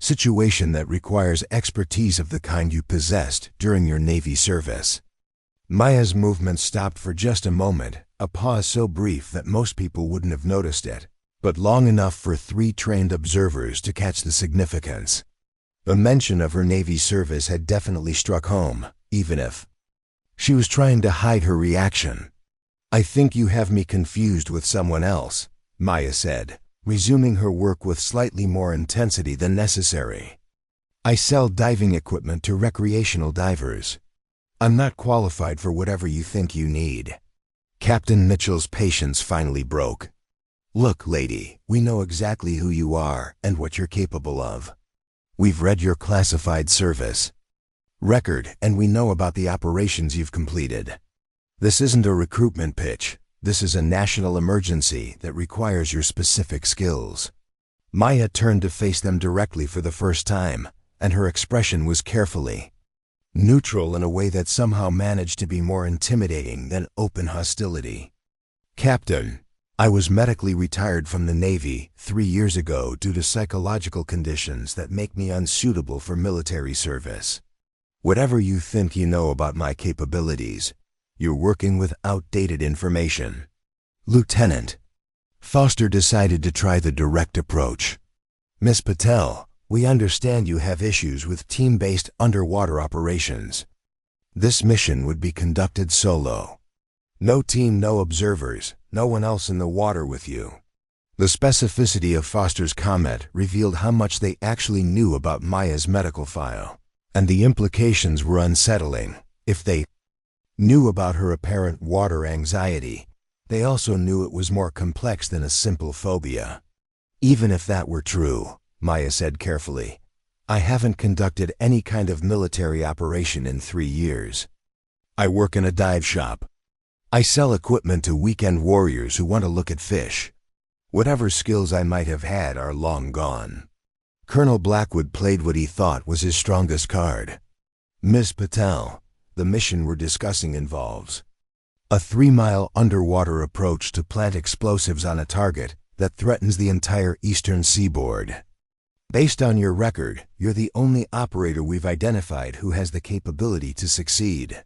situation that requires expertise of the kind you possessed during your Navy service." Maya's movement stopped for just a moment, a pause so brief that most people wouldn't have noticed it, but long enough for 3 trained observers to catch the significance. The mention of her Navy service had definitely struck home, even if she was trying to hide her reaction. "I think you have me confused with someone else," Maya said, resuming her work with slightly more intensity than necessary. "I sell diving equipment to recreational divers. I'm not qualified for whatever you think you need." Captain Mitchell's patience finally broke. "Look, lady, we know exactly who you are and what you're capable of. We've read your classified service record and we know about the operations you've completed. This isn't a recruitment pitch. This is a national emergency that requires your specific skills. Maya turned to face them directly for the first time, and her expression was carefully neutral in a way that somehow managed to be more intimidating than open hostility. Captain, I was medically retired from the Navy 3 years ago due to psychological conditions that make me unsuitable for military service. Whatever you think you know about my capabilities, you're working with outdated information. Lieutenant Foster decided to try the direct approach. Miss Patel, we understand you have issues with team-based underwater operations. This mission would be conducted solo. No team, no observers, no one else in the water with you. The specificity of Foster's comment revealed how much they actually knew about Maya's medical file, and the implications were unsettling. If they knew about her apparent water anxiety, they also knew it was more complex than a simple phobia. Even if that were true, Maya said carefully, I haven't conducted any kind of military operation in 3 years. I work in a dive shop. I sell equipment to weekend warriors who want to look at fish. Whatever skills I might have had are long gone. Colonel Blackwood played what he thought was his strongest card. Miss Patel, the mission we're discussing involves a 3-mile underwater approach to plant explosives on a target that threatens the entire eastern seaboard. Based on your record, you're the only operator we've identified who has the capability to succeed.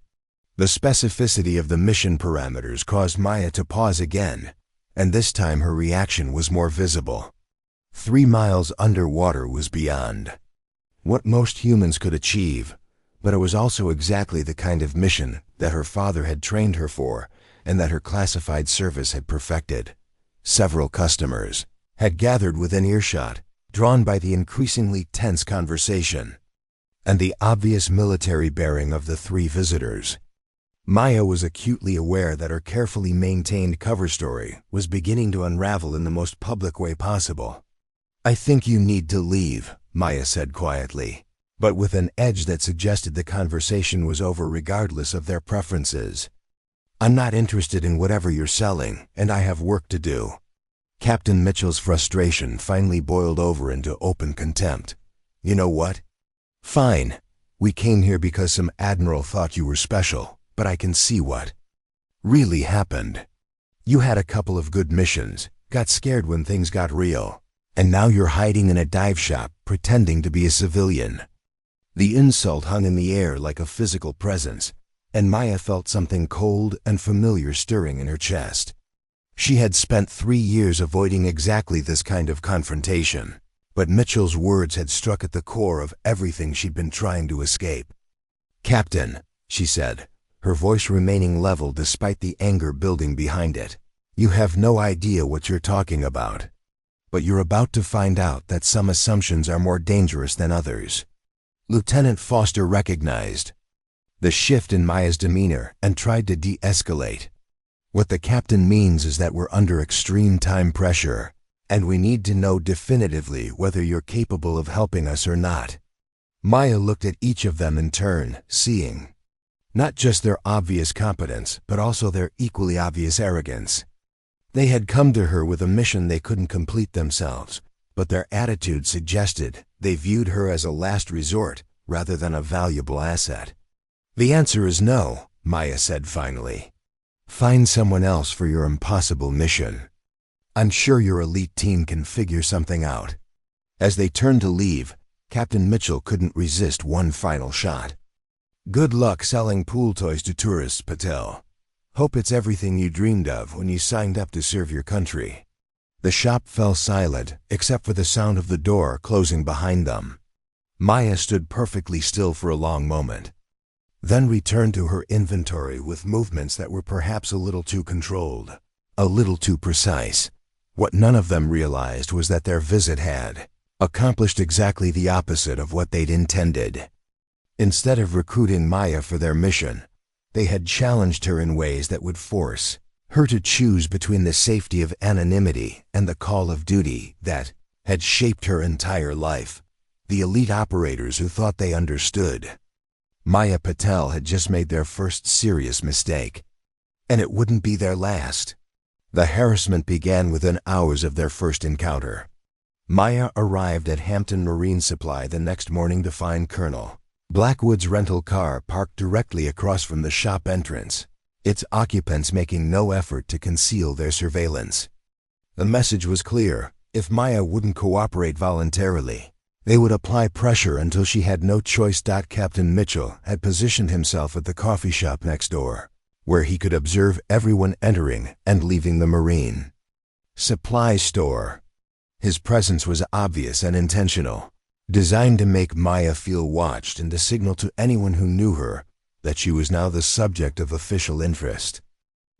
The specificity of the mission parameters caused Maya to pause again, and this time her reaction was more visible. 3 miles underwater was beyond what most humans could achieve, but it was also exactly the kind of mission that her father had trained her for and that her classified service had perfected. Several customers had gathered within earshot, drawn by the increasingly tense conversation and the obvious military bearing of the 3 visitors. Maya was acutely aware that her carefully maintained cover story was beginning to unravel in the most public way possible. I think you need to leave, Maya said quietly, but with an edge that suggested the conversation was over regardless of their preferences. I'm not interested in whatever you're selling, and I have work to do. Captain Mitchell's frustration finally boiled over into open contempt. You know what? Fine. We came here because some admiral thought you were special. But I can see what really happened. You had a couple of good missions, got scared when things got real, and now you're hiding in a dive shop pretending to be a civilian. The insult hung in the air like a physical presence, and Maya felt something cold and familiar stirring in her chest. She had spent 3 years avoiding exactly this kind of confrontation, but Mitchell's words had struck at the core of everything she'd been trying to escape. Captain, she said, her voice remaining level despite the anger building behind it. You have no idea what you're talking about. But you're about to find out that some assumptions are more dangerous than others. Lieutenant Foster recognized the shift in Maya's demeanor and tried to de-escalate. What the captain means is that we're under extreme time pressure, and we need to know definitively whether you're capable of helping us or not. Maya looked at each of them in turn, seeing not just their obvious competence, but also their equally obvious arrogance. They had come to her with a mission they couldn't complete themselves, but their attitude suggested they viewed her as a last resort rather than a valuable asset. The answer is no, Maya said finally. Find someone else for your impossible mission. I'm sure your elite team can figure something out. As they turned to leave, Captain Mitchell couldn't resist one final shot. Good luck selling pool toys to tourists, Patel. Hope it's everything you dreamed of when you signed up to serve your country. The shop fell silent, except for the sound of the door closing behind them. Maya stood perfectly still for a long moment, then returned to her inventory with movements that were perhaps a little too controlled, a little too precise. What none of them realized was that their visit had accomplished exactly the opposite of what they'd intended. Instead of recruiting Maya for their mission, they had challenged her in ways that would force her to choose between the safety of anonymity and the call of duty that had shaped her entire life. The elite operators who thought they understood. Maya Patel had just made their first serious mistake. and it wouldn't be their last. The harassment began within hours of their first encounter. Maya arrived at Hampton Marine Supply the next morning to find Colonel Blackwood's rental car parked directly across from the shop entrance, its occupants making no effort to conceal their surveillance. The message was clear: if Maya wouldn't cooperate voluntarily, they would apply pressure until she had no choice. Captain Mitchell had positioned himself at the coffee shop next door, where he could observe everyone entering and leaving the marine supply store. His presence was obvious and intentional, designed to make Maya feel watched and to signal to anyone who knew her that she was now the subject of official interest.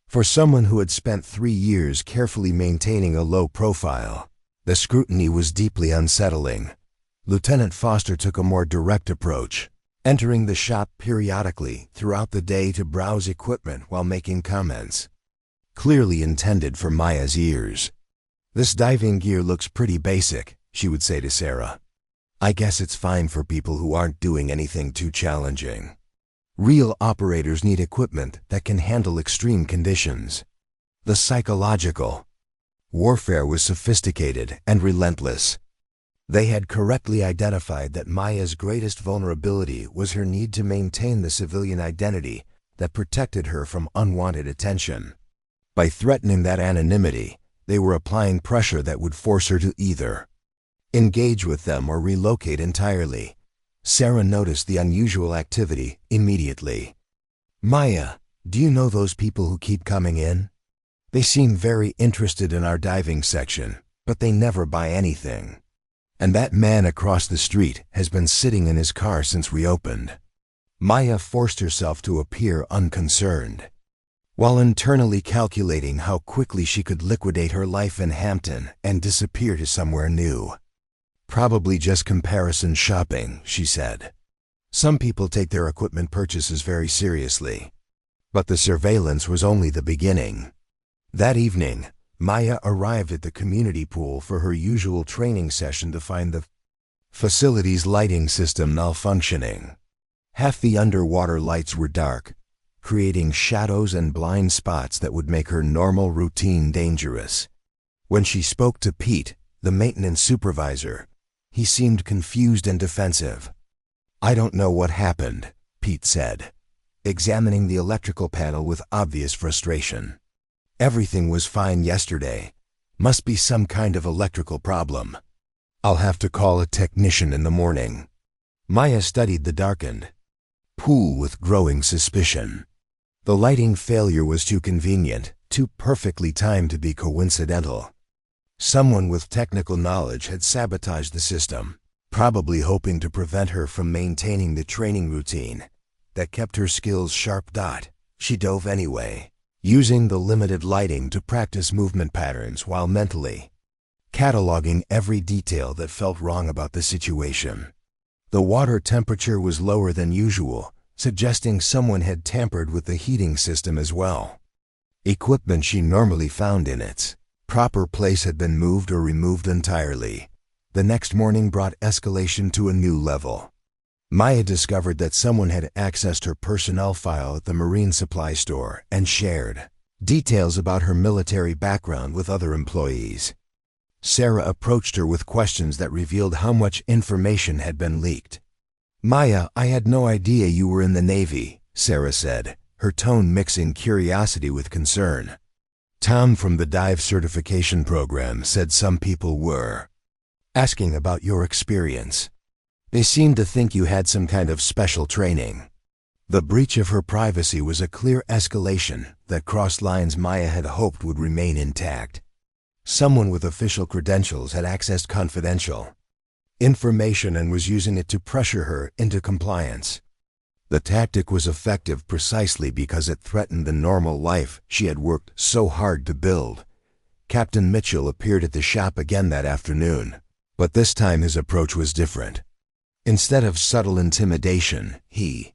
For someone who had spent 3 years carefully maintaining a low profile, the scrutiny was deeply unsettling. Lieutenant Foster took a more direct approach, entering the shop periodically throughout the day to browse equipment while making comments, clearly intended for Maya's ears. "This diving gear looks pretty basic," she would say to Sarah. "I guess it's fine for people who aren't doing anything too challenging. Real operators need equipment that can handle extreme conditions." The psychological warfare was sophisticated and relentless. They had correctly identified that Maya's greatest vulnerability was her need to maintain the civilian identity that protected her from unwanted attention. By threatening that anonymity, they were applying pressure that would force her to either engage with them or relocate entirely. Sarah noticed the unusual activity immediately. "Maya, do you know those people who keep coming in? They seem very interested in our diving section, but they never buy anything. And that man across the street has been sitting in his car since we opened." Maya forced herself to appear unconcerned, while internally calculating how quickly she could liquidate her life in Hampton and disappear to somewhere new. "Probably just comparison shopping," she said. "Some people take their equipment purchases very seriously." But the surveillance was only the beginning. That evening, Maya arrived at the community pool for her usual training session to find the facility's lighting system malfunctioning. Half the underwater lights were dark, creating shadows and blind spots that would make her normal routine dangerous. When she spoke to Pete, the maintenance supervisor, he seemed confused and defensive. "I don't know what happened," Pete said, examining the electrical panel with obvious frustration. "Everything was fine yesterday. Must be some kind of electrical problem. I'll have to call a technician in the morning." Maya studied the darkened pool with growing suspicion. The lighting failure was too convenient, too perfectly timed to be coincidental. Someone with technical knowledge had sabotaged the system, probably hoping to prevent her from maintaining the training routine that kept her skills sharp. She dove anyway, using the limited lighting to practice movement patterns while mentally cataloging every detail that felt wrong about the situation. The water temperature was lower than usual, suggesting someone had tampered with the heating system as well. Equipment she normally found in its proper place had been moved or removed entirely. The next morning brought escalation to a new level. Maya discovered that someone had accessed her personnel file at the marine supply store and shared details about her military background with other employees. Sarah approached her with questions that revealed how much information had been leaked. "Maya, I had no idea you were in the Navy," Sarah said, her tone mixing curiosity with concern. "Tom from the dive certification program said some people were asking about your experience. They seemed to think you had some kind of special training." The breach of her privacy was a clear escalation that crossed lines Maya had hoped would remain intact. Someone with official credentials had accessed confidential information and was using it to pressure her into compliance. The tactic was effective precisely because it threatened the normal life she had worked so hard to build. Captain Mitchell appeared at the shop again that afternoon, but this time his approach was different. Instead of subtle intimidation, he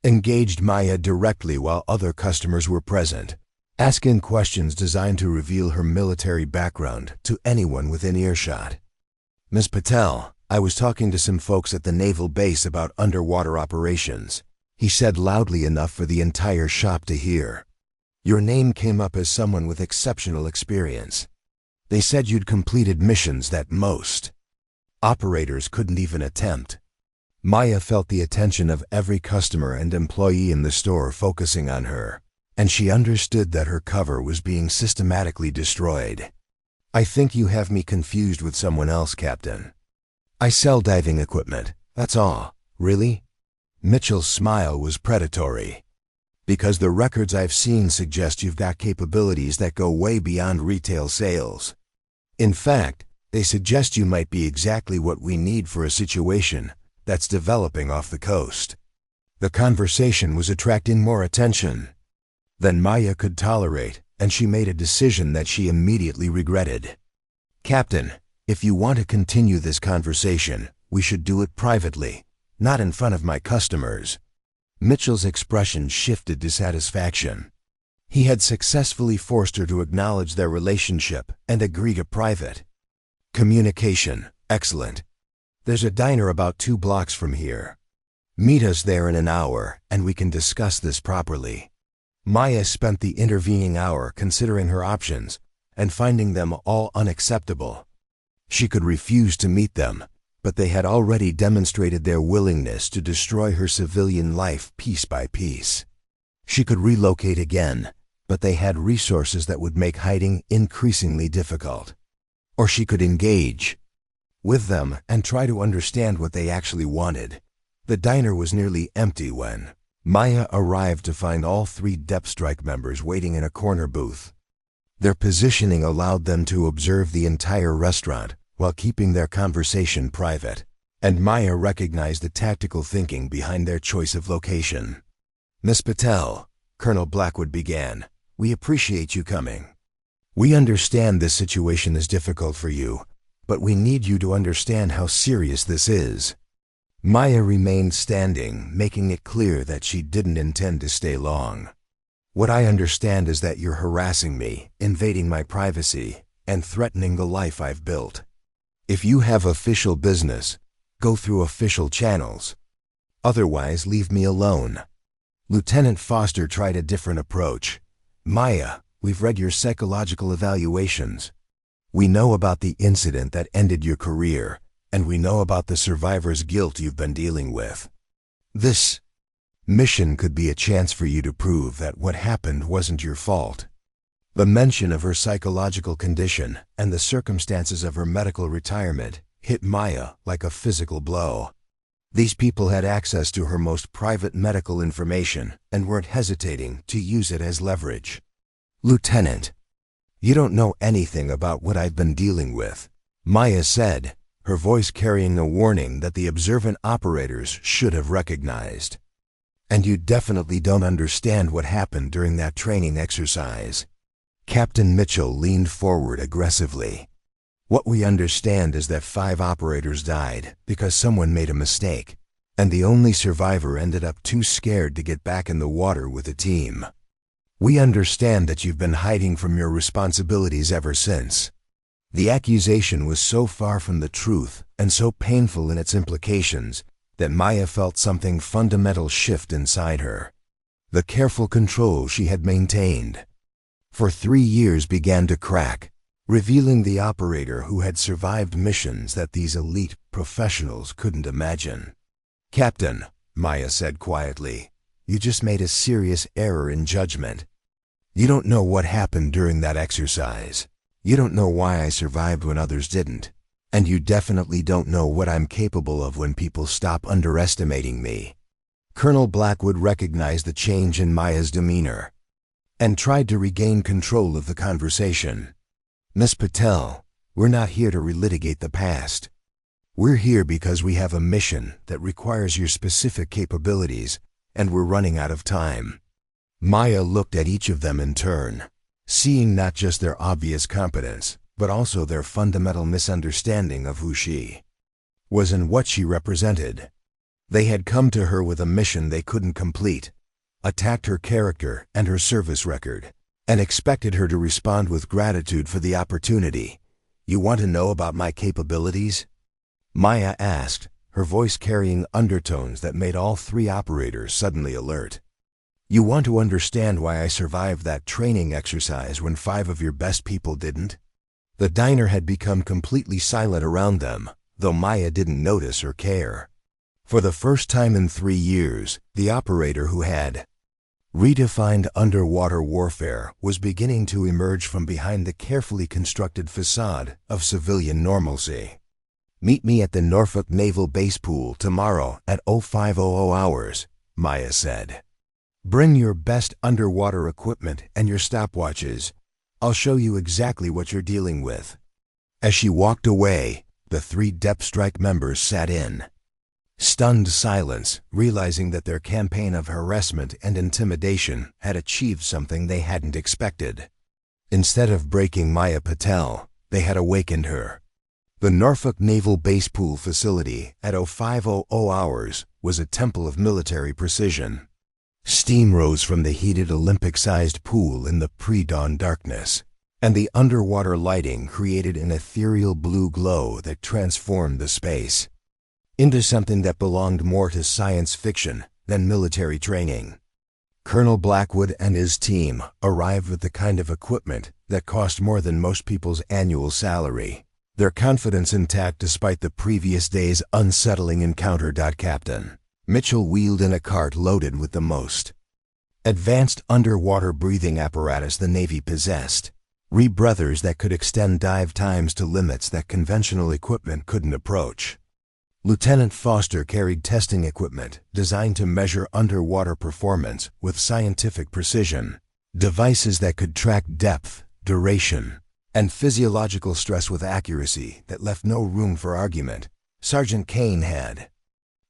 engaged Maya directly while other customers were present, asking questions designed to reveal her military background to anyone within earshot. "Ms. Patel, I was talking to some folks at the naval base about underwater operations," he said loudly enough for the entire shop to hear. Your name came up as someone with exceptional experience. They said you'd completed missions that most operators couldn't even attempt. Maya felt the attention of every customer and employee in the store focusing on her, and she understood that her cover was being systematically destroyed. I think you have me confused with someone else, Captain. I sell diving equipment, that's all. Really? Mitchell's smile was predatory. Because the records I've seen suggest you've got capabilities that go way beyond retail sales. In fact, they suggest you might be exactly what we need for a situation that's developing off the coast. The conversation was attracting more attention than Maya could tolerate, and she made a decision that she immediately regretted. Captain, if you want to continue this conversation, we should do it privately, not in front of my customers. Mitchell's expression shifted to satisfaction. He had successfully forced her to acknowledge their relationship and agree to private communication. Excellent. There's a diner about 2 blocks from here. Meet us there in an hour, and we can discuss this properly. Maya spent the intervening hour considering her options and finding them all unacceptable. She could refuse to meet them, but they had already demonstrated their willingness to destroy her civilian life piece by piece. She could relocate again, but they had resources that would make hiding increasingly difficult. Or she could engage with them and try to understand what they actually wanted. The diner was nearly empty when Maya arrived to find all 3 Depth Strike members waiting in a corner booth. Their positioning allowed them to observe the entire restaurant while keeping their conversation private, and Maya recognized the tactical thinking behind their choice of location. Miss Patel, Colonel Blackwood began, we appreciate you coming. We understand this situation is difficult for you, but we need you to understand how serious this is. Maya remained standing, making it clear that she didn't intend to stay long. What I understand is that you're harassing me, invading my privacy, and threatening the life I've built. If you have official business, go through official channels. Otherwise, leave me alone. Lieutenant Foster tried a different approach. Maya, we've read your psychological evaluations. We know about the incident that ended your career, and we know about the survivor's guilt you've been dealing with. This mission could be a chance for you to prove that what happened wasn't your fault. The mention of her psychological condition and the circumstances of her medical retirement hit Maya like a physical blow. These people had access to her most private medical information and weren't hesitating to use it as leverage. Lieutenant, you don't know anything about what I've been dealing with, Maya said, her voice carrying a warning that the observant operators should have recognized. And you definitely don't understand what happened during that training exercise. Captain Mitchell leaned forward aggressively. What we understand is that 5 operators died because someone made a mistake, and the only survivor ended up too scared to get back in the water with the team. We understand that you've been hiding from your responsibilities ever since. The accusation was so far from the truth and so painful in its implications that Maya felt something fundamental shift inside her. The careful control she had maintained for 3 years began to crack, revealing the operator who had survived missions that these elite professionals couldn't imagine. Captain, Maya said quietly, you just made a serious error in judgment. You don't know what happened during that exercise. You don't know why I survived when others didn't. And you definitely don't know what I'm capable of when people stop underestimating me. Colonel Blackwood recognized the change in Maya's demeanor and tried to regain control of the conversation. Miss Patel, we're not here to relitigate the past. We're here because we have a mission that requires your specific capabilities, and we're running out of time. Maya looked at each of them in turn, seeing not just their obvious competence, but also their fundamental misunderstanding of who she was and what she represented. They had come to her with a mission they couldn't complete, attacked her character and her service record, and expected her to respond with gratitude for the opportunity. You want to know about my capabilities? Maya asked, her voice carrying undertones that made all 3 operators suddenly alert. You want to understand why I survived that training exercise when 5 of your best people didn't? The diner had become completely silent around them, though Maya didn't notice or care. For the first time in 3 years, the operator who had redefined underwater warfare was beginning to emerge from behind the carefully constructed facade of civilian normalcy. "Meet me at the Norfolk Naval Base Pool tomorrow at 0500 hours, Maya said. "Bring your best underwater equipment and your stopwatches. I'll show you exactly what you're dealing with." As she walked away, the 3 depth strike members sat in stunned silence, realizing that their campaign of harassment and intimidation had achieved something they hadn't expected. Instead of breaking Maya Patel, they had awakened her. The Norfolk Naval Base Pool facility at 0500 hours was a temple of military precision. Steam rose from the heated Olympic-sized pool in the pre-dawn darkness, and the underwater lighting created an ethereal blue glow that transformed the space into something that belonged more to science fiction than military training. Colonel Blackwood and his team arrived with the kind of equipment that cost more than most people's annual salary, their confidence intact despite the previous day's unsettling encounter. Captain Mitchell wheeled in a cart loaded with the most advanced underwater breathing apparatus the Navy possessed, rebreathers that could extend dive times to limits that conventional equipment couldn't approach. Lieutenant Foster carried testing equipment designed to measure underwater performance with scientific precision, devices that could track depth, duration, and physiological stress with accuracy that left no room for argument. Sergeant Kane had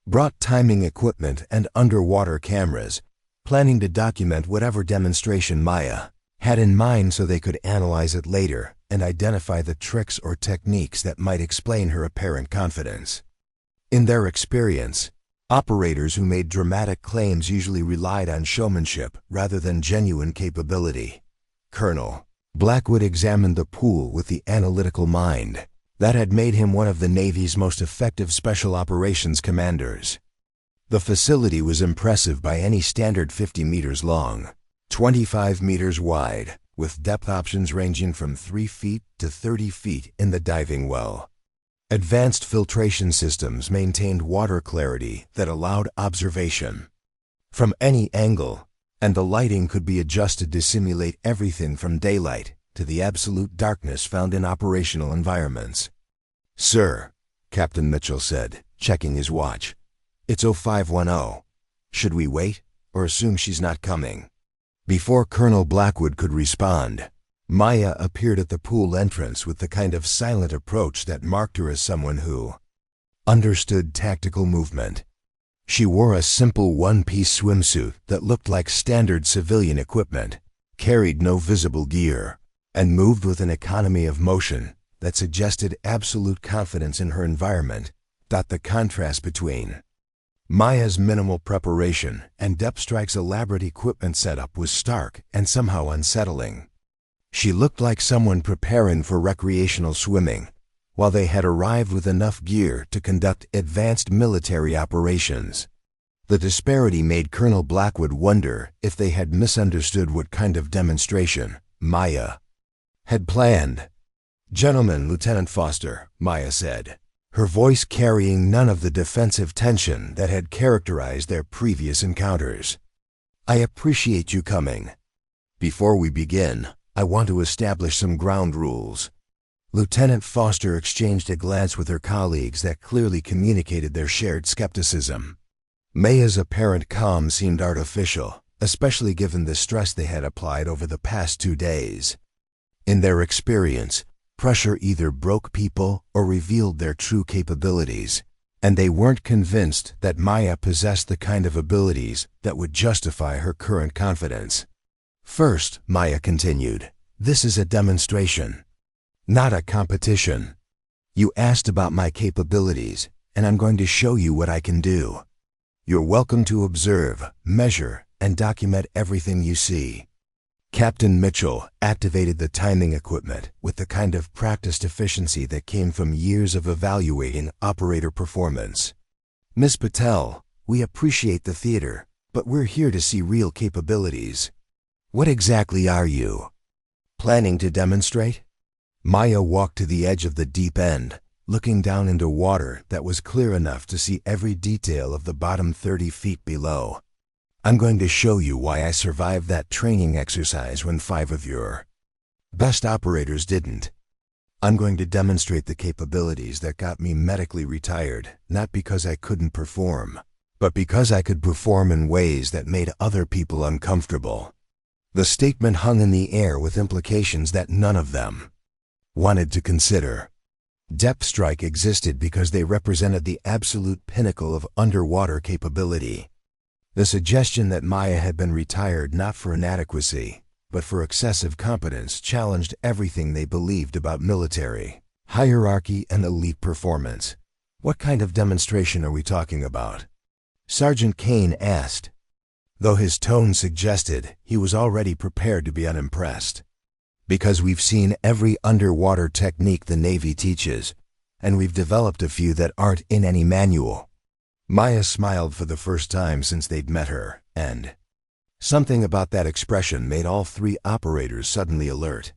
brought timing equipment and underwater cameras, planning to document whatever demonstration Maya had in mind so they could analyze it later and identify the tricks or techniques that might explain her apparent confidence. In their experience, operators who made dramatic claims usually relied on showmanship rather than genuine capability. Colonel Blackwood examined the pool with the analytical mind that had made him one of the Navy's most effective special operations commanders. The facility was impressive by any standard, 50 meters long, 25 meters wide, with depth options ranging from 3 feet to 30 feet in the diving well. Advanced filtration systems maintained water clarity that allowed observation from any angle, and the lighting could be adjusted to simulate everything from daylight to the absolute darkness found in operational environments. "Sir," Captain Mitchell said, checking his watch, "it's 0510. Should we wait or assume she's not coming?" Before Colonel Blackwood could respond, Maya appeared at the pool entrance with the kind of silent approach that marked her as someone who understood tactical movement. She wore a simple one-piece swimsuit that looked like standard civilian equipment, carried no visible gear, and moved with an economy of motion that suggested absolute confidence in her environment. The contrast between Maya's minimal preparation and Depth Strike's elaborate equipment setup was stark and somehow unsettling. She looked like someone preparing for recreational swimming, while they had arrived with enough gear to conduct advanced military operations. The disparity made Colonel Blackwood wonder if they had misunderstood what kind of demonstration Maya had planned. "Gentlemen, Lieutenant Foster," Maya said, her voice carrying none of the defensive tension that had characterized their previous encounters. "I appreciate you coming. Before we begin, I want to establish some ground rules." Lieutenant Foster exchanged a glance with her colleagues that clearly communicated their shared skepticism. Maya's apparent calm seemed artificial, especially given the stress they had applied over the past 2 days. In their experience, pressure either broke people or revealed their true capabilities, and they weren't convinced that Maya possessed the kind of abilities that would justify her current confidence. "First," Maya continued, "this is a demonstration, not a competition. You asked about my capabilities, and I'm going to show you what I can do. You're welcome to observe, measure, and document everything you see." Captain Mitchell activated the timing equipment with the kind of practiced efficiency that came from years of evaluating operator performance. "Miss Patel, we appreciate the theater, But we're here to see real capabilities. What exactly are you planning to demonstrate? Maya walked to the edge of the deep end, looking down into water that was clear enough to see every detail of the bottom 30 feet below. I'm going to show you why I survived that training exercise when 5 of your best operators didn't. I'm going to demonstrate the capabilities that got me medically retired, not because I couldn't perform, but because I could perform in ways that made other people uncomfortable. The statement hung in the air with implications that none of them wanted to consider. Depth strike existed because they represented the absolute pinnacle of underwater capability. The suggestion that Maya had been retired not for inadequacy, but for excessive competence challenged everything they believed about military hierarchy and elite performance. What kind of demonstration are we talking about? Sergeant Kane asked, though his tone suggested he was already prepared to be unimpressed. Because we've seen every underwater technique the Navy teaches, and we've developed a few that aren't in any manual. Maya smiled for the first time since they'd met her, and something about that expression made all 3 operators suddenly alert.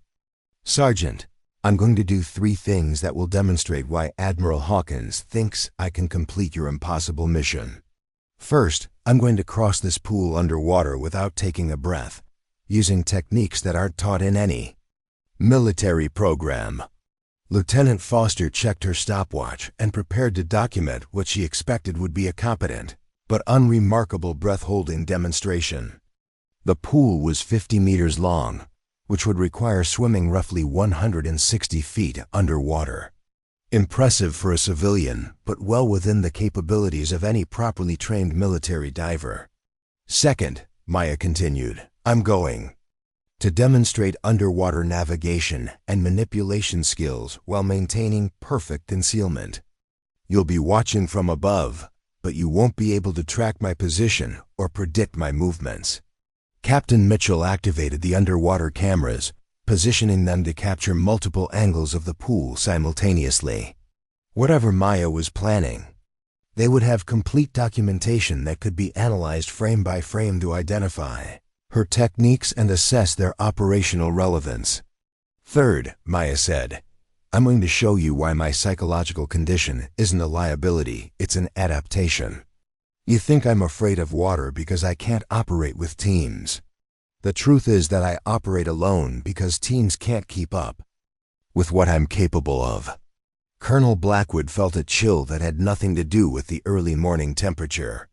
Sergeant, I'm going to do 3 things that will demonstrate why Admiral Hawkins thinks I can complete your impossible mission. First, I'm going to cross this pool underwater without taking a breath, using techniques that aren't taught in any military program. Lieutenant Foster checked her stopwatch and prepared to document what she expected would be a competent but unremarkable breath-holding demonstration. The pool was 50 meters long, which would require swimming roughly 160 feet underwater. Impressive for a civilian, but well within the capabilities of any properly trained military diver. Second, Maya continued, I'm going to demonstrate underwater navigation and manipulation skills while maintaining perfect concealment. You'll be watching from above, but you won't be able to track my position or predict my movements. Captain Mitchell activated the underwater cameras, positioning them to capture multiple angles of the pool simultaneously. Whatever Maya was planning, they would have complete documentation that could be analyzed frame by frame to identify her techniques and assess their operational relevance. Third, Maya said, I'm going to show you why my psychological condition isn't a liability, it's an adaptation. You think I'm afraid of water because I can't operate with teams. The truth is that I operate alone because teams can't keep up with what I'm capable of. Colonel Blackwood felt a chill that had nothing to do with the early morning temperature.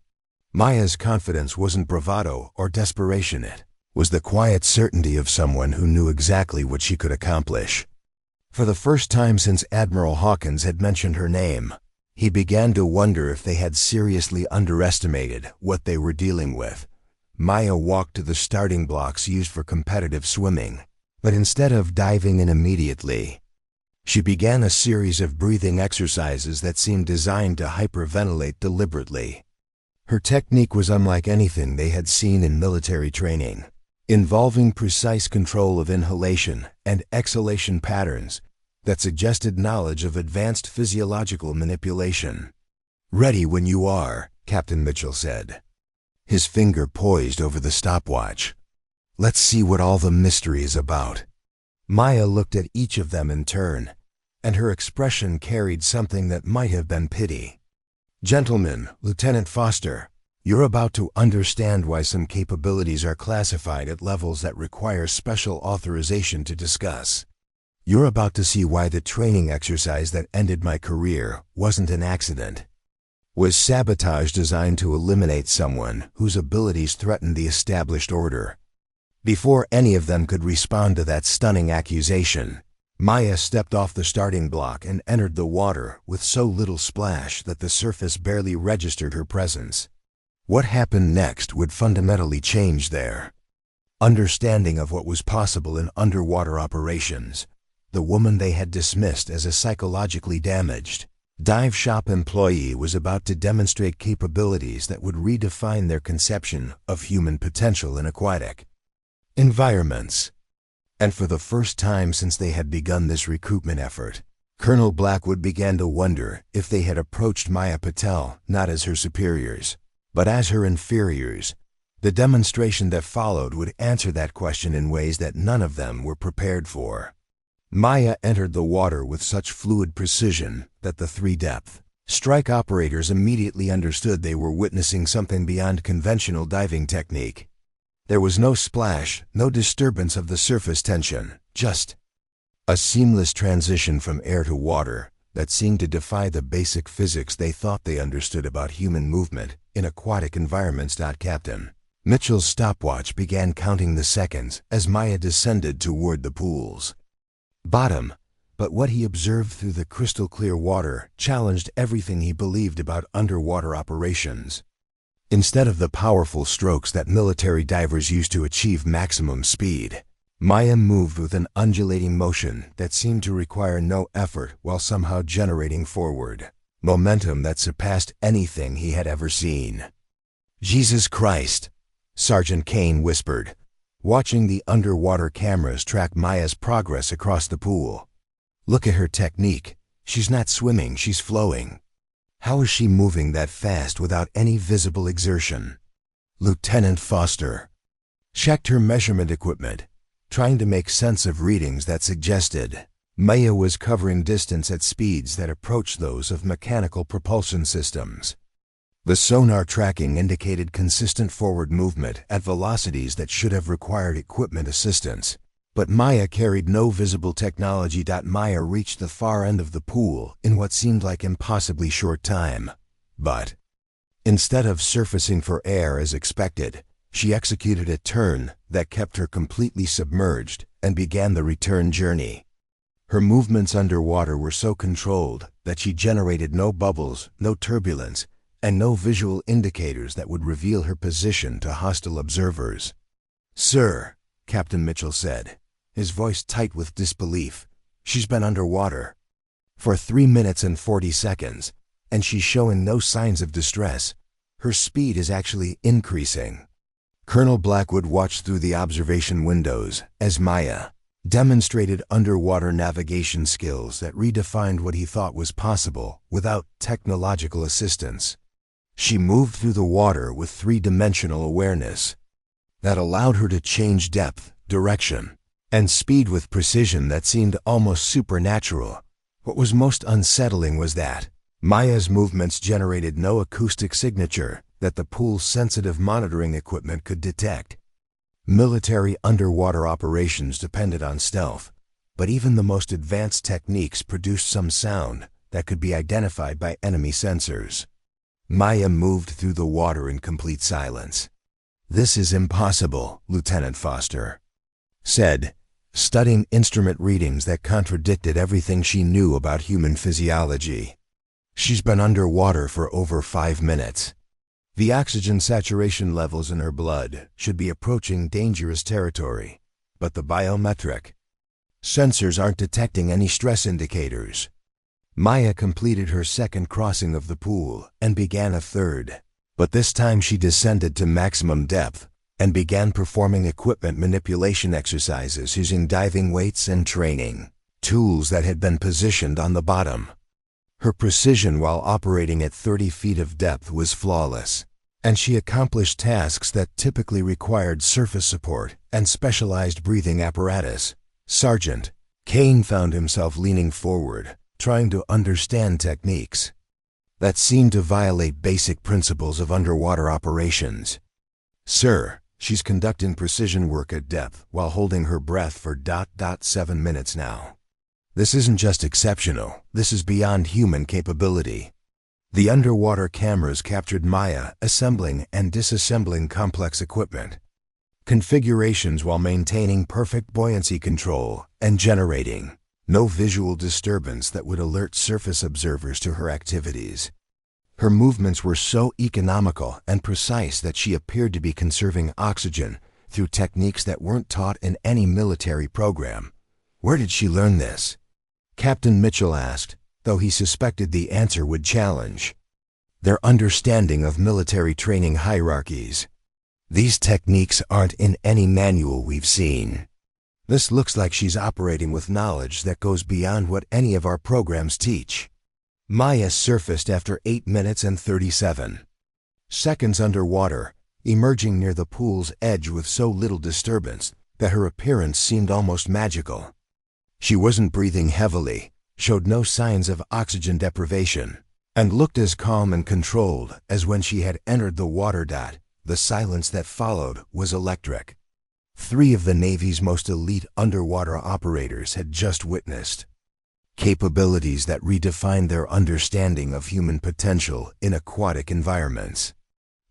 Maya's confidence wasn't bravado or desperation, it was the quiet certainty of someone who knew exactly what she could accomplish. For the first time since Admiral Hawkins had mentioned her name, he began to wonder if they had seriously underestimated what they were dealing with. Maya walked to the starting blocks used for competitive swimming, but instead of diving in immediately, she began a series of breathing exercises that seemed designed to hyperventilate deliberately. Her technique was unlike anything they had seen in military training, involving precise control of inhalation and exhalation patterns that suggested knowledge of advanced physiological manipulation. Ready when you are, Captain Mitchell said, his finger poised over the stopwatch. Let's see what all the mystery is about. Maya looked at each of them in turn, and her expression carried something that might have been pity. Gentlemen, Lieutenant Foster, you're about to understand why some capabilities are classified at levels that require special authorization to discuss. You're about to see why the training exercise that ended my career wasn't an accident. Was sabotage designed to eliminate someone whose abilities threatened the established order? Before any of them could respond to that stunning accusation, Maya stepped off the starting block and entered the water with so little splash that the surface barely registered her presence. What happened next would fundamentally change their understanding of what was possible in underwater operations. The woman they had dismissed as a psychologically damaged dive shop employee was about to demonstrate capabilities that would redefine their conception of human potential in aquatic environments. And for the first time since they had begun this recruitment effort, Colonel Blackwood began to wonder if they had approached Maya Patel not as her superiors, but as her inferiors, The demonstration that followed would answer that question in ways that none of them were prepared for. Maya entered the water with such fluid precision that the three-depth strike operators immediately understood they were witnessing something beyond conventional diving technique. There was no splash, no disturbance of the surface tension, just a seamless transition from air to water that seemed to defy the basic physics they thought they understood about human movement in aquatic environments. Captain Mitchell's stopwatch began counting the seconds as Maya descended toward the pool's bottom, but what he observed through the crystal-clear water challenged everything he believed about underwater operations. Instead of the powerful strokes that military divers use to achieve maximum speed, Maya moved with an undulating motion that seemed to require no effort while somehow generating forward momentum that surpassed anything he had ever seen. "Jesus Christ," Sergeant Kane whispered, watching the underwater cameras track Maya's progress across the pool. "Look at her technique. She's not swimming, she's flowing. How is she moving that fast without any visible exertion?" Lieutenant Foster checked her measurement equipment, trying to make sense of readings that suggested Maya was covering distance at speeds that approached those of mechanical propulsion systems. The sonar tracking indicated consistent forward movement at velocities that should have required equipment assistance, but Maya carried no visible technology. Maya reached the far end of the pool in what seemed like impossibly short time. But instead of surfacing for air as expected, she executed a turn that kept her completely submerged and began the return journey. Her movements underwater were so controlled that she generated no bubbles, no turbulence, and no visual indicators that would reveal her position to hostile observers. "Sir," Captain Mitchell said, his voice tight with disbelief, "she's been underwater for 3 minutes and 40 seconds, and she's showing no signs of distress. Her speed is actually increasing." Colonel Blackwood watched through the observation windows as Maya demonstrated underwater navigation skills that redefined what he thought was possible without technological assistance. She moved through the water with three-dimensional awareness that allowed her to change depth, direction, and speed with precision that seemed almost supernatural. What was most unsettling was that Maya's movements generated no acoustic signature that the pool's sensitive monitoring equipment could detect. Military underwater operations depended on stealth, but even the most advanced techniques produced some sound that could be identified by enemy sensors. Maya moved through the water in complete silence. "This is impossible," Lieutenant Foster said, studying instrument readings that contradicted everything she knew about human physiology. "She's been underwater for over 5 minutes. The oxygen saturation levels in her blood should be approaching dangerous territory, but the biometric sensors aren't detecting any stress indicators." Maya completed her second crossing of the pool and began a third, but this time she descended to maximum depth and began performing equipment manipulation exercises using diving weights and training tools that had been positioned on the bottom. Her precision while operating at 30 feet of depth was flawless, and she accomplished tasks that typically required surface support and specialized breathing apparatus. Sergeant Kane found himself leaning forward, trying to understand techniques that seemed to violate basic principles of underwater operations. "Sir, she's conducting precision work at depth while holding her breath for 7 minutes now. This isn't just exceptional, this is beyond human capability." The underwater cameras captured Maya assembling and disassembling complex equipment configurations while maintaining perfect buoyancy control and generating no visual disturbance that would alert surface observers to her activities. Her movements were so economical and precise that she appeared to be conserving oxygen through techniques that weren't taught in any military program. "Where did she learn this?" Captain Mitchell asked, though he suspected the answer would challenge their understanding of military training hierarchies. "These techniques aren't in any manual we've seen. This looks like she's operating with knowledge that goes beyond what any of our programs teach." Maya surfaced after 8 minutes and 37 seconds underwater emerging near the pool's edge with so little disturbance that her appearance seemed almost magical. She wasn't breathing heavily, showed no signs of oxygen deprivation, and looked as calm and controlled as when she had entered the water. The silence that followed was electric. 3 of the Navy's most elite underwater operators had just witnessed capabilities that redefined their understanding of human potential in aquatic environments.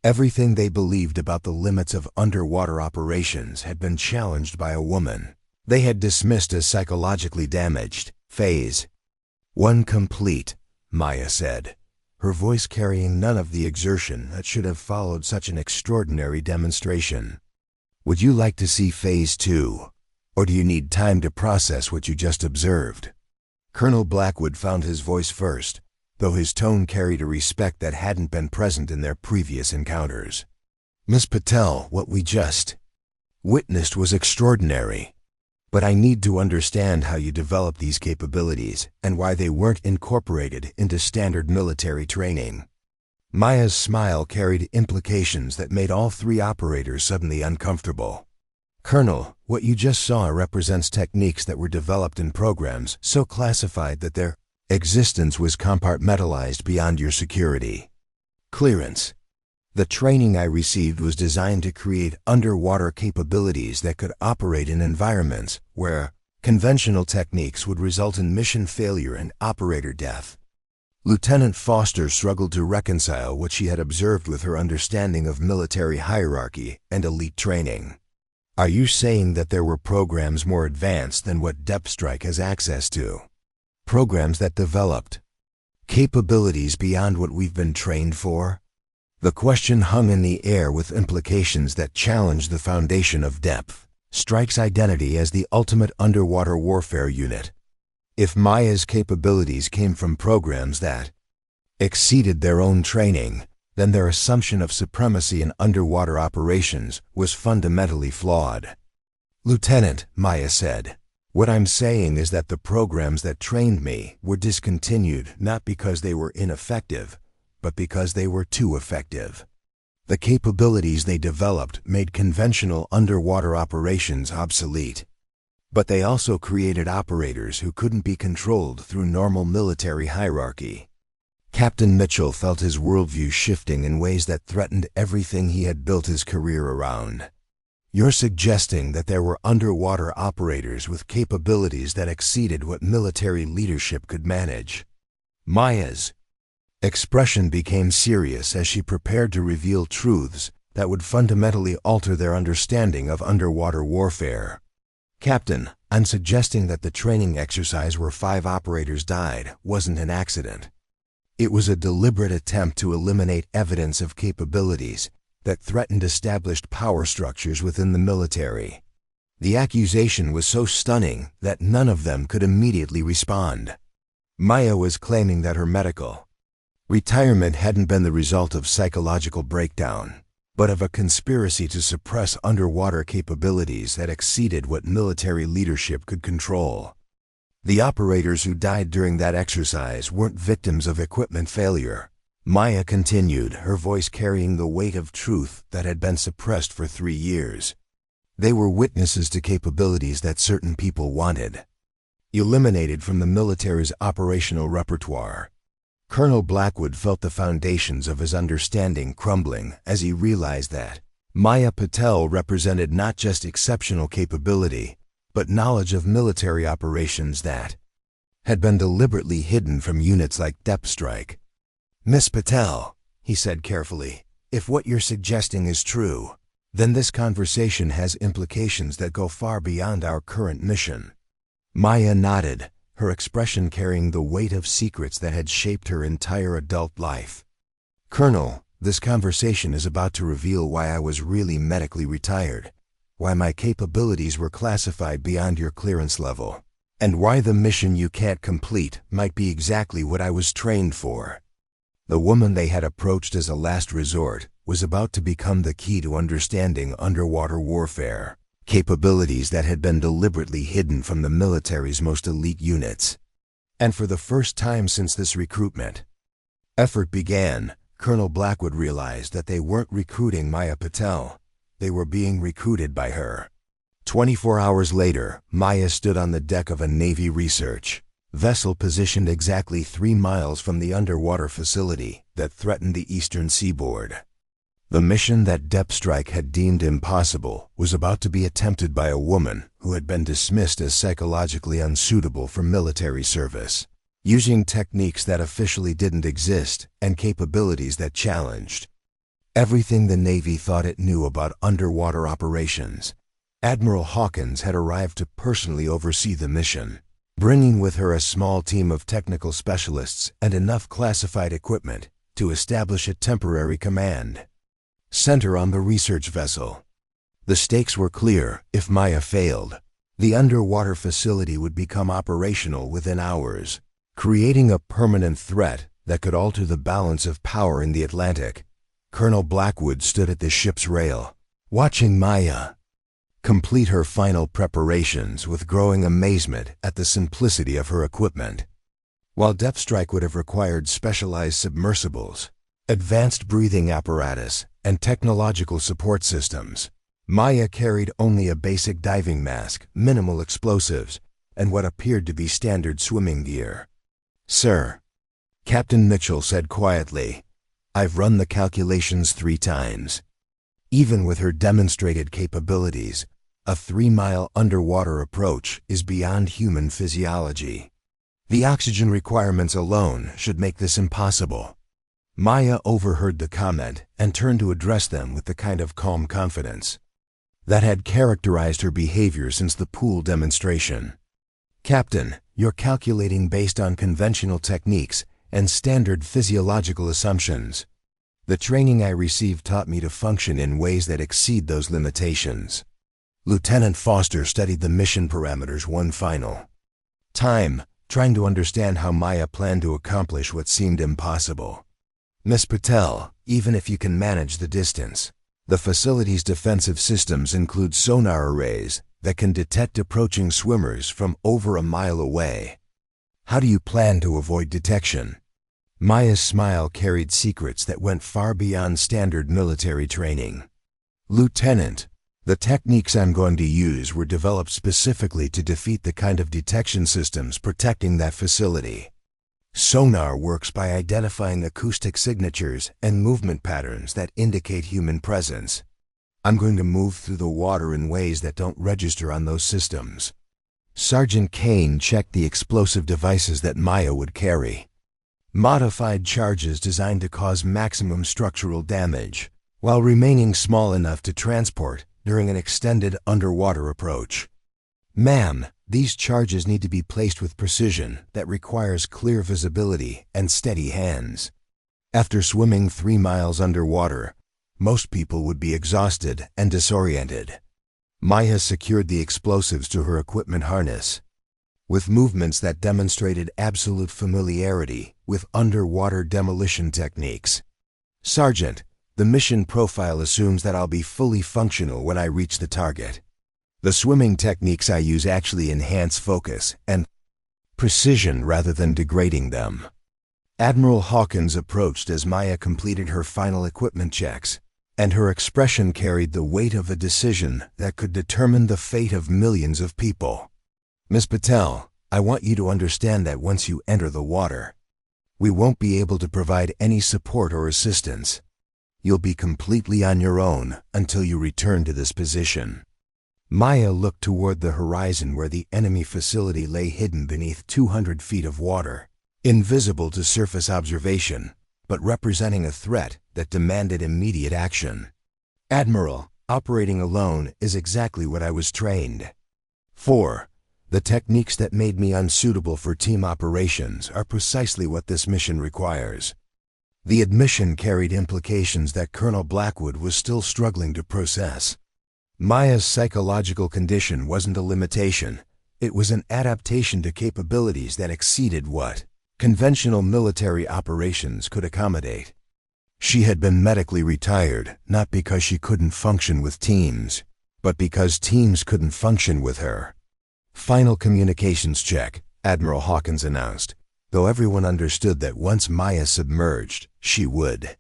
Everything they believed about the limits of underwater operations had been challenged by a woman they had dismissed as psychologically damaged. Phase 1 complete, Maya said, her voice carrying none of the exertion that should have followed such an extraordinary demonstration. Would you like to see Phase 2, or do you need time to process what you just observed? Colonel Blackwood found his voice first, though his tone carried a respect that hadn't been present in their previous encounters. Miss Patel, what we just witnessed was extraordinary. But I need to understand how you developed these capabilities and why they weren't incorporated into standard military training. Maya's smile carried implications that made all 3 operators suddenly uncomfortable. Colonel, what you just saw represents techniques that were developed in programs so classified that their existence was compartmentalized beyond your security clearance. The training I received was designed to create underwater capabilities that could operate in environments where conventional techniques would result in mission failure and operator death. Lieutenant Foster struggled to reconcile what she had observed with her understanding of military hierarchy and elite training. Are you saying that there were programs more advanced than what Depth Strike has access to? Programs that developed capabilities beyond what we've been trained for? The question hung in the air with implications that challenged the foundation of Depth Strike's identity as the ultimate underwater warfare unit. If Maya's capabilities came from programs that exceeded their own training, then their assumption of supremacy in underwater operations was fundamentally flawed. Lieutenant, Maya said, what I'm saying is that the programs that trained me were discontinued not because they were ineffective, but because they were too effective. The capabilities they developed made conventional underwater operations obsolete. But they also created operators who couldn't be controlled through normal military hierarchy. Captain Mitchell felt his worldview shifting in ways that threatened everything he had built his career around. You're suggesting that there were underwater operators with capabilities that exceeded what military leadership could manage. Maya's expression became serious as she prepared to reveal truths that would fundamentally alter their understanding of underwater warfare. Captain, I'm suggesting that the training exercise where 5 operators died wasn't an accident. It was a deliberate attempt to eliminate evidence of capabilities that threatened established power structures within the military. The accusation was so stunning that none of them could immediately respond. Maya was claiming that her medical retirement hadn't been the result of psychological breakdown, but of a conspiracy to suppress underwater capabilities that exceeded what military leadership could control. The operators who died during that exercise weren't victims of equipment failure. Maya continued, her voice carrying the weight of truth that had been suppressed for 3 years. They were witnesses to capabilities that certain people wanted eliminated from the military's operational repertoire. Colonel Blackwood felt the foundations of his understanding crumbling as he realized that Maya Patel represented not just exceptional capability, but knowledge of military operations that had been deliberately hidden from units like Depth Strike. Miss Patel, he said carefully, if what you're suggesting is true, then this conversation has implications that go far beyond our current mission. Maya nodded, her expression carrying the weight of secrets that had shaped her entire adult life. Colonel, this conversation is about to reveal why I was really medically retired, why my capabilities were classified beyond your clearance level, and why the mission you can't complete might be exactly what I was trained for. The woman they had approached as a last resort was about to become the key to understanding underwater warfare, capabilities that had been deliberately hidden from the military's most elite units. And for the first time since this recruitment effort began, Colonel Blackwood realized that they weren't recruiting Maya Patel. They were being recruited by her. 24 hours later, Maya stood on the deck of a Navy research vessel positioned exactly 3 miles from the underwater facility that threatened the eastern seaboard. The mission that Depstrike had deemed impossible was about to be attempted by a woman who had been dismissed as psychologically unsuitable for military service, using techniques that officially didn't exist and capabilities that challenged everything the Navy thought it knew about underwater operations. Admiral Hawkins had arrived to personally oversee the mission, bringing with her a small team of technical specialists and enough classified equipment to establish a temporary command center on the research vessel. The stakes were clear. If Maya failed, the underwater facility would become operational within hours, creating a permanent threat that could alter the balance of power in the Atlantic. Colonel Blackwood stood at the ship's rail, watching Maya complete her final preparations with growing amazement at the simplicity of her equipment. While Depstrike would have required specialized submersibles, advanced breathing apparatus, and technological support systems, Maya carried only a basic diving mask, minimal explosives, and what appeared to be standard swimming gear. "Sir," Captain Mitchell said quietly, "I've run the calculations 3 times. Even with her demonstrated capabilities, a 3-mile underwater approach is beyond human physiology. The oxygen requirements alone should make this impossible." Maya overheard the comment and turned to address them with the kind of calm confidence that had characterized her behavior since the pool demonstration. "Captain, you're calculating based on conventional techniques and standard physiological assumptions. The training I received taught me to function in ways that exceed those limitations." Lieutenant Foster studied the mission parameters one final time, trying to understand how Maya planned to accomplish what seemed impossible. "Miss Patel, even if you can manage the distance, the facility's defensive systems include sonar arrays that can detect approaching swimmers from over a mile away. How do you plan to avoid detection?" Maya's smile carried secrets that went far beyond standard military training. "Lieutenant, the techniques I'm going to use were developed specifically to defeat the kind of detection systems protecting that facility. Sonar works by identifying acoustic signatures and movement patterns that indicate human presence. I'm going to move through the water in ways that don't register on those systems." Sergeant Kane checked the explosive devices that Maya would carry. Modified charges designed to cause maximum structural damage, while remaining small enough to transport during an extended underwater approach. "Ma'am, these charges need to be placed with precision that requires clear visibility and steady hands. After swimming 3 miles underwater, most people would be exhausted and disoriented." Maya secured the explosives to her equipment harness, with movements that demonstrated absolute familiarity with underwater demolition techniques. "Sergeant, the mission profile assumes that I'll be fully functional when I reach the target. The swimming techniques I use actually enhance focus and precision rather than degrading them." Admiral Hawkins approached as Maya completed her final equipment checks, and her expression carried the weight of a decision that could determine the fate of millions of people. "Miss Patel, I want you to understand that once you enter the water, we won't be able to provide any support or assistance. You'll be completely on your own until you return to this position." Maya looked toward the horizon where the enemy facility lay hidden beneath 200 feet of water, invisible to surface observation, but representing a threat that demanded immediate action. "Admiral, operating alone is exactly what I was trained for. The techniques that made me unsuitable for team operations are precisely what this mission requires." The admission carried implications that Colonel Blackwood was still struggling to process. Maya's psychological condition wasn't a limitation. It was an adaptation to capabilities that exceeded what conventional military operations could accommodate. She had been medically retired not because she couldn't function with teams, but because teams couldn't function with her. "Final communications check," Admiral Hawkins announced, though everyone understood that once Maya submerged, she would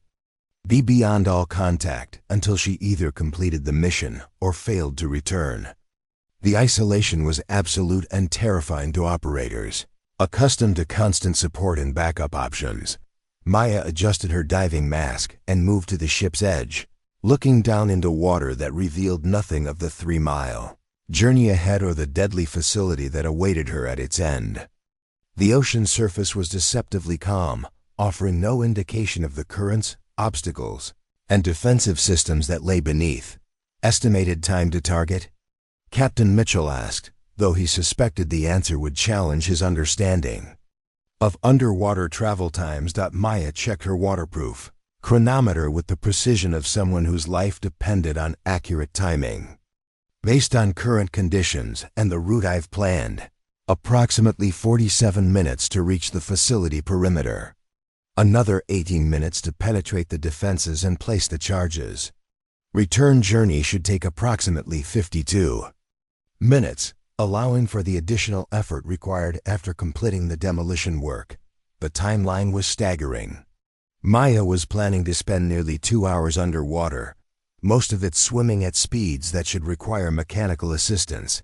Be beyond all contact until she either completed the mission or failed to return. The isolation was absolute and terrifying to operators. Accustomed to constant support and backup options, Maya adjusted her diving mask and moved to the ship's edge, looking down into water that revealed nothing of the 3-mile journey ahead or the deadly facility that awaited her at its end. The ocean surface was deceptively calm, offering no indication of the currents, obstacles, and defensive systems that lay beneath. Estimated time to target? Captain Mitchell asked, though he suspected the answer would challenge his understanding of underwater travel times. Maya checked her waterproof chronometer with the precision of someone whose life depended on accurate timing. Based on current conditions and the route I've planned, approximately 47 minutes to reach the facility perimeter. Another 18 minutes to penetrate the defenses and place the charges. Return journey should take approximately 52 minutes, allowing for the additional effort required after completing the demolition work. The timeline was staggering. Maya was planning to spend nearly 2 hours underwater, most of it swimming at speeds that should require mechanical assistance,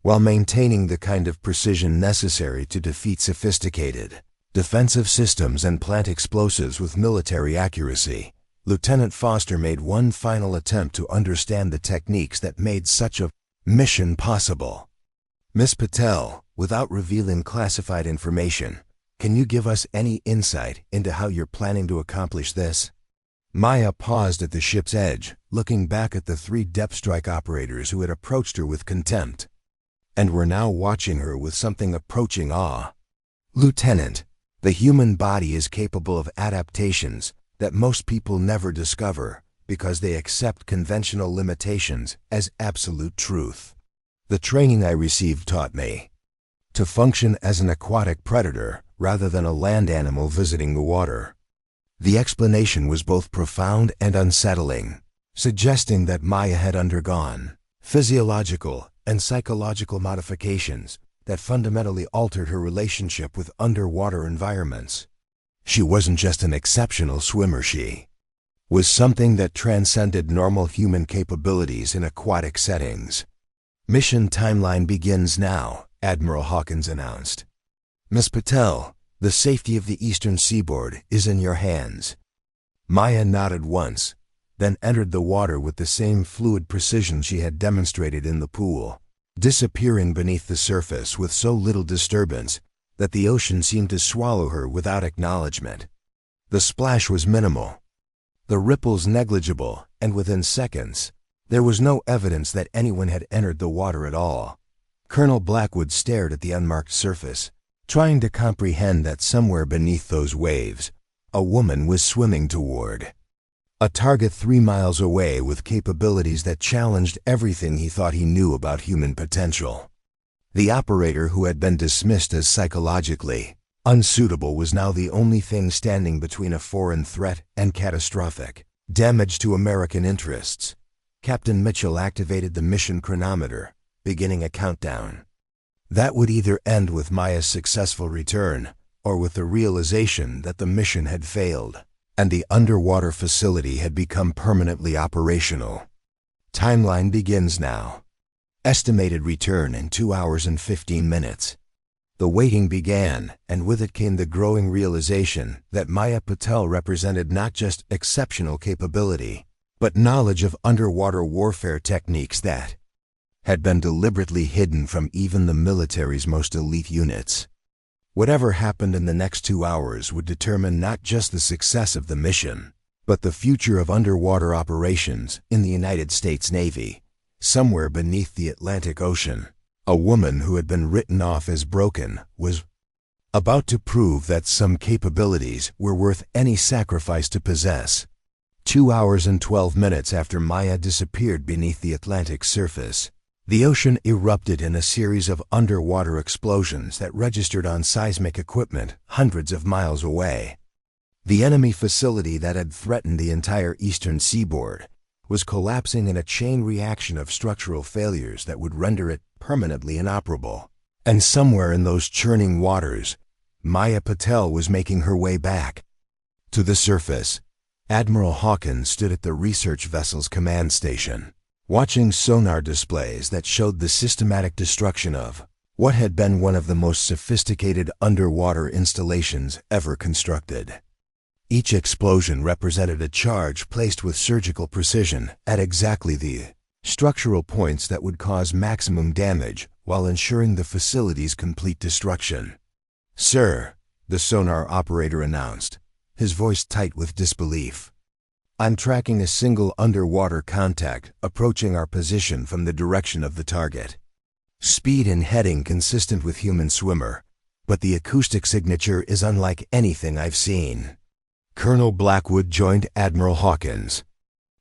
while maintaining the kind of precision necessary to defeat sophisticated defensive systems and plant explosives with military accuracy. Lieutenant Foster made one final attempt to understand the techniques that made such a mission possible. Miss Patel, without revealing classified information, can you give us any insight into how you're planning to accomplish this? Maya paused at the ship's edge, looking back at the 3 depth strike operators who had approached her with contempt, and were now watching her with something approaching awe. Lieutenant, the human body is capable of adaptations that most people never discover because they accept conventional limitations as absolute truth. The training I received taught me to function as an aquatic predator rather than a land animal visiting the water. The explanation was both profound and unsettling, suggesting that Maya had undergone physiological and psychological modifications that fundamentally altered her relationship with underwater environments. She wasn't just an exceptional swimmer, she was something that transcended normal human capabilities in aquatic settings. Mission timeline begins now, Admiral Hawkins announced. Miss Patel, the safety of the eastern seaboard is in your hands. Maya nodded once, then entered the water with the same fluid precision she had demonstrated in the pool, disappearing beneath the surface with so little disturbance that the ocean seemed to swallow her without acknowledgement. The splash was minimal, the ripples negligible, and within seconds, there was no evidence that anyone had entered the water at all. Colonel Blackwood stared at the unmarked surface, trying to comprehend that somewhere beneath those waves, a woman was swimming toward a target 3 miles away with capabilities that challenged everything he thought he knew about human potential. The operator who had been dismissed as psychologically unsuitable was now the only thing standing between a foreign threat and catastrophic damage to American interests. Captain Mitchell activated the mission chronometer, beginning a countdown. That would either end with Maya's successful return or with the realization that the mission had failed and the underwater facility had become permanently operational. Timeline begins now. Estimated return in 2 hours and 15 minutes. The waiting began, and with it came the growing realization that Maya Patel represented not just exceptional capability, but knowledge of underwater warfare techniques that had been deliberately hidden from even the military's most elite units. Whatever happened in the next 2 hours would determine not just the success of the mission, but the future of underwater operations in the United States Navy. Somewhere beneath the Atlantic Ocean, a woman who had been written off as broken was about to prove that some capabilities were worth any sacrifice to possess. 2 hours and 12 minutes after Maya disappeared beneath the Atlantic surface, the ocean erupted in a series of underwater explosions that registered on seismic equipment hundreds of miles away. The enemy facility that had threatened the entire eastern seaboard was collapsing in a chain reaction of structural failures that would render it permanently inoperable. And somewhere in those churning waters, Maya Patel was making her way back to the surface. Admiral Hawkins stood at the research vessel's command station, watching sonar displays that showed the systematic destruction of what had been one of the most sophisticated underwater installations ever constructed. Each explosion represented a charge placed with surgical precision at exactly the structural points that would cause maximum damage while ensuring the facility's complete destruction. "Sir," the sonar operator announced, his voice tight with disbelief, "I'm tracking a single underwater contact approaching our position from the direction of the target. Speed and heading consistent with human swimmer, but the acoustic signature is unlike anything I've seen." Colonel Blackwood joined Admiral Hawkins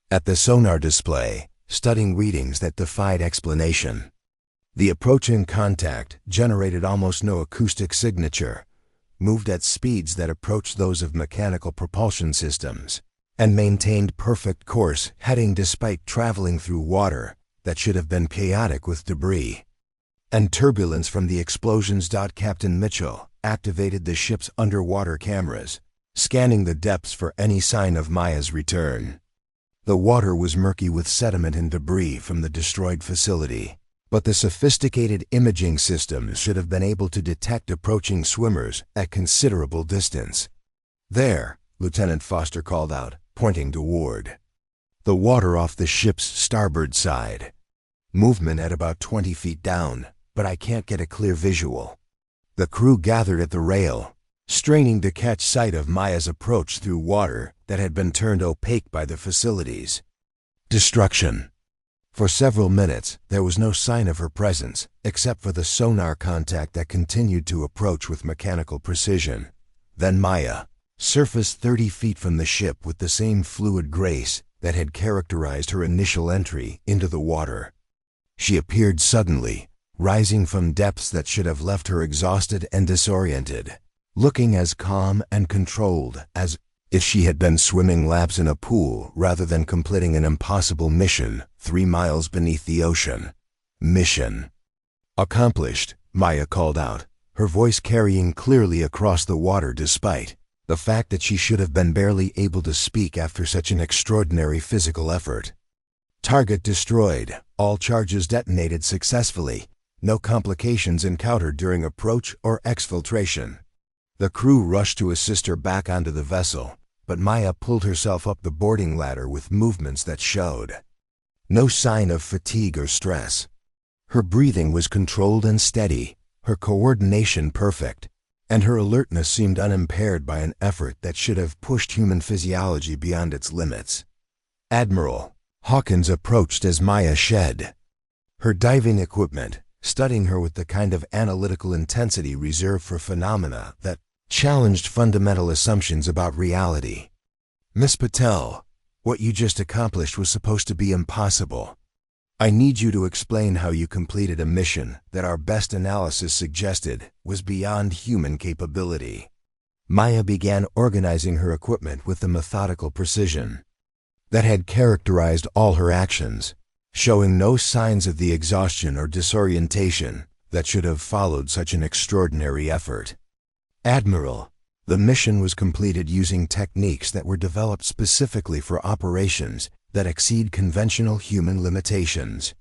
at the sonar display, studying readings that defied explanation. The approaching contact generated almost no acoustic signature, moved at speeds that approached those of mechanical propulsion systems, and maintained perfect course heading despite traveling through water that should have been chaotic with debris and turbulence from the explosions. Captain Mitchell activated the ship's underwater cameras, scanning the depths for any sign of Maya's return. The water was murky with sediment and debris from the destroyed facility, but the sophisticated imaging systems should have been able to detect approaching swimmers at considerable distance. "There," Lieutenant Foster called out, pointing toward the water off the ship's starboard side. "Movement at about 20 feet down, but I can't get a clear visual." The crew gathered at the rail, straining to catch sight of Maya's approach through water that had been turned opaque by the facility's destruction. For several minutes, there was no sign of her presence, except for the sonar contact that continued to approach with mechanical precision. Then Maya surfaced 30 feet from the ship with the same fluid grace that had characterized her initial entry into the water. She appeared suddenly, rising from depths that should have left her exhausted and disoriented, looking as calm and controlled as if she had been swimming laps in a pool rather than completing an impossible mission 3 miles beneath the ocean. "Mission accomplished," Maya called out, her voice carrying clearly across the water despite the fact that she should have been barely able to speak after such an extraordinary physical effort. "Target destroyed. All charges detonated successfully. No complications encountered during approach or exfiltration." The crew rushed to assist her back onto the vessel, but Maya pulled herself up the boarding ladder with movements that showed no sign of fatigue or stress. Her breathing was controlled and steady, her coordination perfect, and her alertness seemed unimpaired by an effort that should have pushed human physiology beyond its limits. Admiral Hawkins approached as Maya shed her diving equipment, studying her with the kind of analytical intensity reserved for phenomena that challenged fundamental assumptions about reality. "Miss Patel, what you just accomplished was supposed to be impossible. I need you to explain how you completed a mission that our best analysis suggested was beyond human capability." Maya began organizing her equipment with the methodical precision that had characterized all her actions, showing no signs of the exhaustion or disorientation that should have followed such an extraordinary effort. "Admiral, the mission was completed using techniques that were developed specifically for operations that exceed conventional human limitations.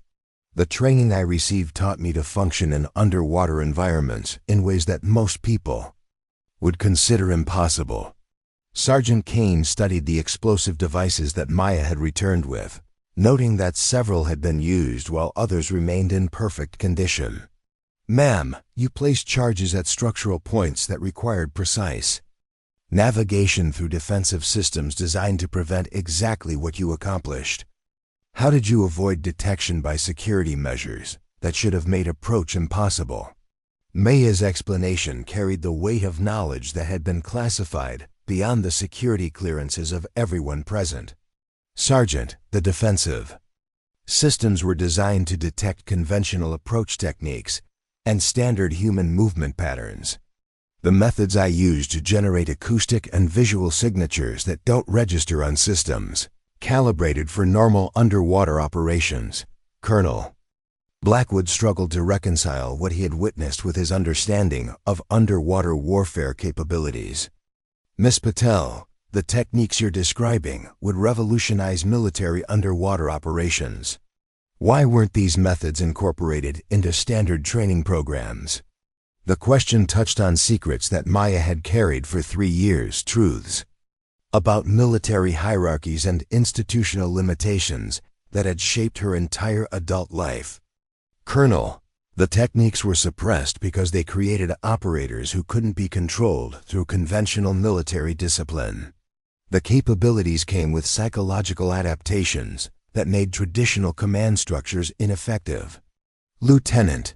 The training I received taught me to function in underwater environments in ways that most people would consider impossible." Sergeant Kane studied the explosive devices that Maya had returned with, noting that several had been used while others remained in perfect condition. "Ma'am, you placed charges at structural points that required precise navigation through defensive systems designed to prevent exactly what you accomplished. How did you avoid detection by security measures that should have made approach impossible?" Maya's explanation carried the weight of knowledge that had been classified beyond the security clearances of everyone present. "Sergeant, the defensive systems were designed to detect conventional approach techniques and standard human movement patterns. The methods I used to generate acoustic and visual signatures that don't register on systems calibrated for normal underwater operations." Colonel Blackwood struggled to reconcile what he had witnessed with his understanding of underwater warfare capabilities. "Miss Patel, the techniques you're describing would revolutionize military underwater operations. Why weren't these methods incorporated into standard training programs? The question touched on secrets that Maya had carried for 3 years, truths about military hierarchies and institutional limitations that had shaped her entire adult life. Colonel, the techniques were suppressed because they created operators who couldn't be controlled through conventional military discipline. The capabilities came with psychological adaptations that made traditional command structures ineffective. Lieutenant,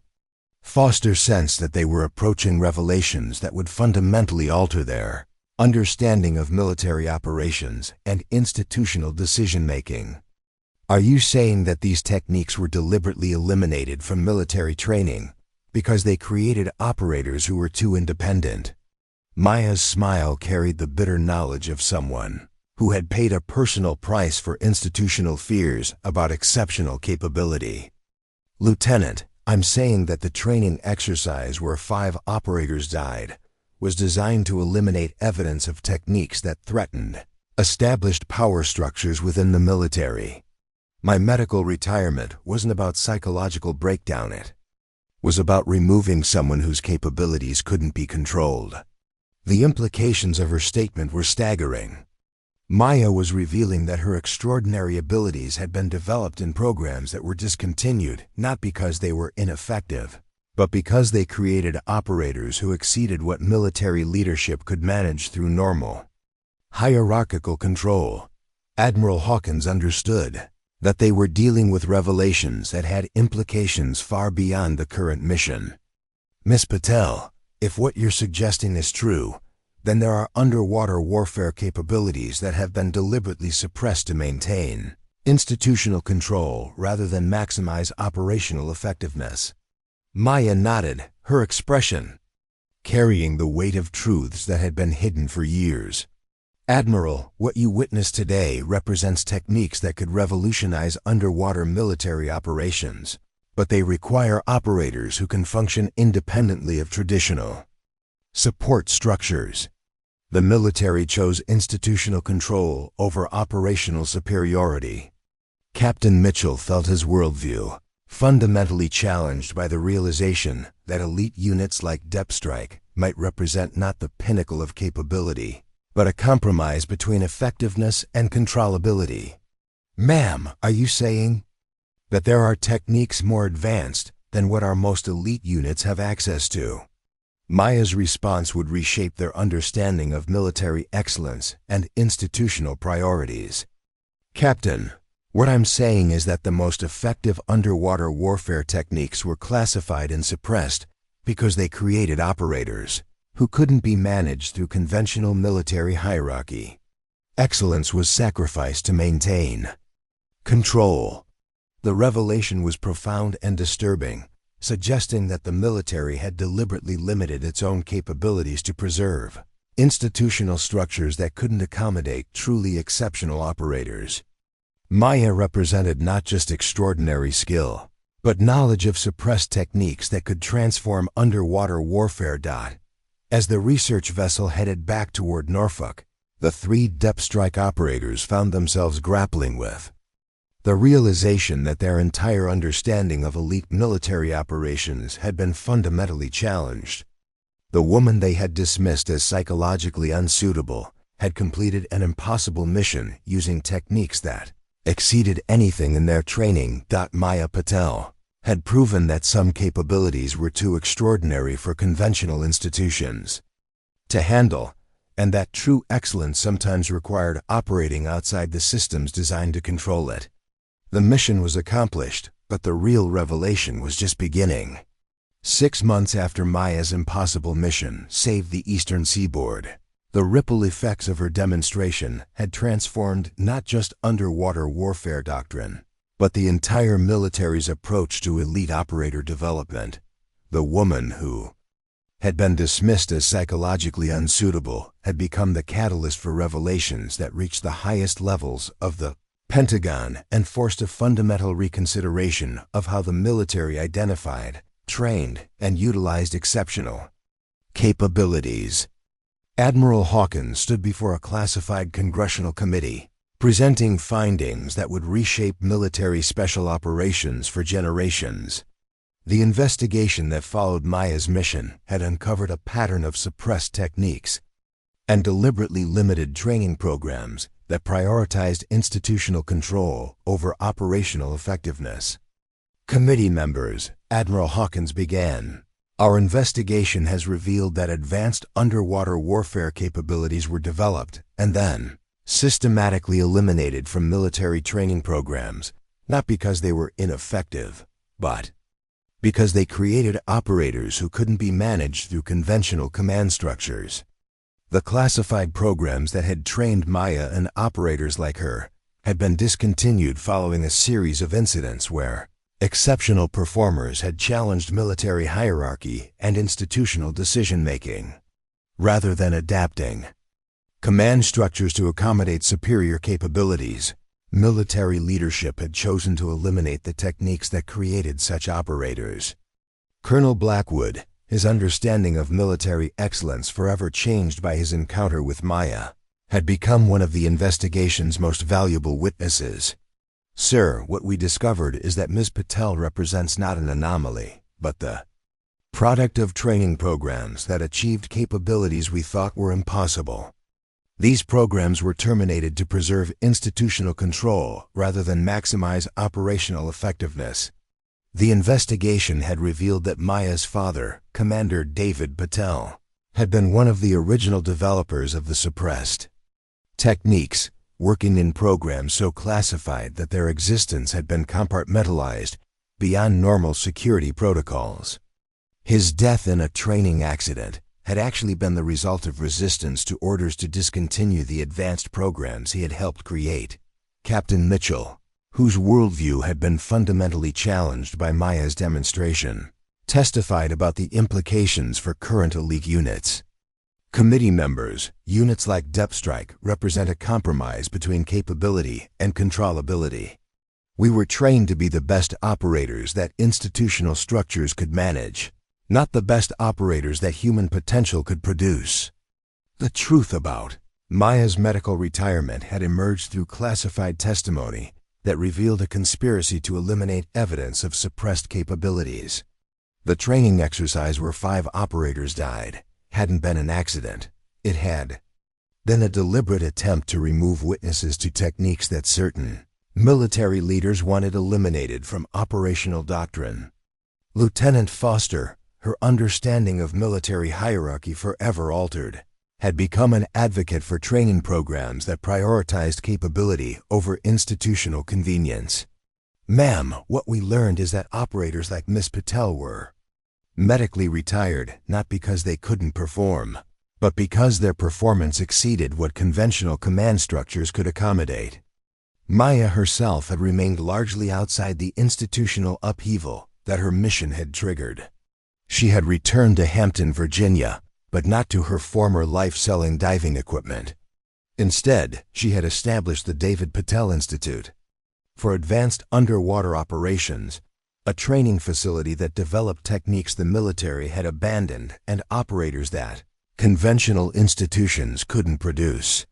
Foster sensed that they were approaching revelations that would fundamentally alter their understanding of military operations and institutional decision-making. Are you saying that these techniques were deliberately eliminated from military training because they created operators who were too independent? Maya's smile carried the bitter knowledge of someone who had paid a personal price for institutional fears about exceptional capability. Lieutenant, I'm saying that the training exercise where 5 operators died was designed to eliminate evidence of techniques that threatened established power structures within the military. My medical retirement wasn't about psychological breakdown, it was about removing someone whose capabilities couldn't be controlled. The implications of her statement were staggering. Maya was revealing that her extraordinary abilities had been developed in programs that were discontinued not because they were ineffective, but because they created operators who exceeded what military leadership could manage through normal hierarchical control. Admiral Hawkins understood that they were dealing with revelations that had implications far beyond the current mission. Miss Patel, if what you're suggesting is true, then there are underwater warfare capabilities that have been deliberately suppressed to maintain institutional control rather than maximize operational effectiveness. Maya nodded, her expression carrying the weight of truths that had been hidden for years. Admiral, what you witnessed today represents techniques that could revolutionize underwater military operations, but they require operators who can function independently of traditional support structures. The military chose institutional control over operational superiority. Captain Mitchell felt his worldview fundamentally challenged by the realization that elite units like Depth Strike might represent not the pinnacle of capability, but a compromise between effectiveness and controllability. Ma'am, are you saying that there are techniques more advanced than what our most elite units have access to? Maya's response would reshape their understanding of military excellence and institutional priorities. Captain, what I'm saying is that the most effective underwater warfare techniques were classified and suppressed because they created operators who couldn't be managed through conventional military hierarchy. Excellence was sacrificed to maintain control. The revelation was profound and disturbing, suggesting that the military had deliberately limited its own capabilities to preserve institutional structures that couldn't accommodate truly exceptional operators. Maya represented not just extraordinary skill, but knowledge of suppressed techniques that could transform underwater warfare. As the research vessel headed back toward Norfolk, the 3 Depth Strike operators found themselves grappling with the realization that their entire understanding of elite military operations had been fundamentally challenged. The woman they had dismissed as psychologically unsuitable had completed an impossible mission using techniques that exceeded anything in their training. Maya Patel had proven that some capabilities were too extraordinary for conventional institutions to handle, and that true excellence sometimes required operating outside the systems designed to control it. The mission was accomplished, but the real revelation was just beginning. 6 months after Maya's impossible mission saved the eastern seaboard, the ripple effects of her demonstration had transformed not just underwater warfare doctrine, but the entire military's approach to elite operator development. The woman who had been dismissed as psychologically unsuitable had become the catalyst for revelations that reached the highest levels of the Pentagon and forced a fundamental reconsideration of how the military identified, trained, and utilized exceptional capabilities. Admiral Hawkins stood before a classified congressional committee, presenting findings that would reshape military special operations for generations. The investigation that followed Maya's mission had uncovered a pattern of suppressed techniques and deliberately limited training programs that prioritized institutional control over operational effectiveness. Committee members, Admiral Hawkins began. Our investigation has revealed that advanced underwater warfare capabilities were developed and then systematically eliminated from military training programs, not because they were ineffective, but because they created operators who couldn't be managed through conventional command structures. The classified programs that had trained Maya and operators like her had been discontinued following a series of incidents where exceptional performers had challenged military hierarchy and institutional decision-making. Rather than adapting command structures to accommodate superior capabilities, military leadership had chosen to eliminate the techniques that created such operators. Colonel Blackwood, his understanding of military excellence forever changed by his encounter with Maya, had become one of the investigation's most valuable witnesses. "Sir, what we discovered is that Ms. Patel represents not an anomaly, but the product of training programs that achieved capabilities we thought were impossible. These programs were terminated to preserve institutional control rather than maximize operational effectiveness." The investigation had revealed that Maya's father, Commander David Patel, had been one of the original developers of the suppressed techniques, working in programs so classified that their existence had been compartmentalized beyond normal security protocols. His death in a training accident had actually been the result of resistance to orders to discontinue the advanced programs he had helped create. Captain Mitchell, whose worldview had been fundamentally challenged by Maya's demonstration, testified about the implications for current elite units. Committee members, units like Depth Strike represent a compromise between capability and controllability. We were trained to be the best operators that institutional structures could manage, not the best operators that human potential could produce. The truth about Maya's medical retirement had emerged through classified testimony that revealed a conspiracy to eliminate evidence of suppressed capabilities. The training exercise where 5 operators died hadn't been an accident. It had been a deliberate attempt to remove witnesses to techniques that certain military leaders wanted eliminated from operational doctrine. Lieutenant Foster, her understanding of military hierarchy forever altered, had become an advocate for training programs that prioritized capability over institutional convenience. "Ma'am, what we learned is that operators like Miss Patel were medically retired not because they couldn't perform, but because their performance exceeded what conventional command structures could accommodate." Maya herself had remained largely outside the institutional upheaval that her mission had triggered. She had returned to Hampton, Virginia, but not to her former life selling diving equipment. Instead, she had established the David Patel Institute for Advanced Underwater Operations, a training facility that developed techniques the military had abandoned and operators that conventional institutions couldn't produce.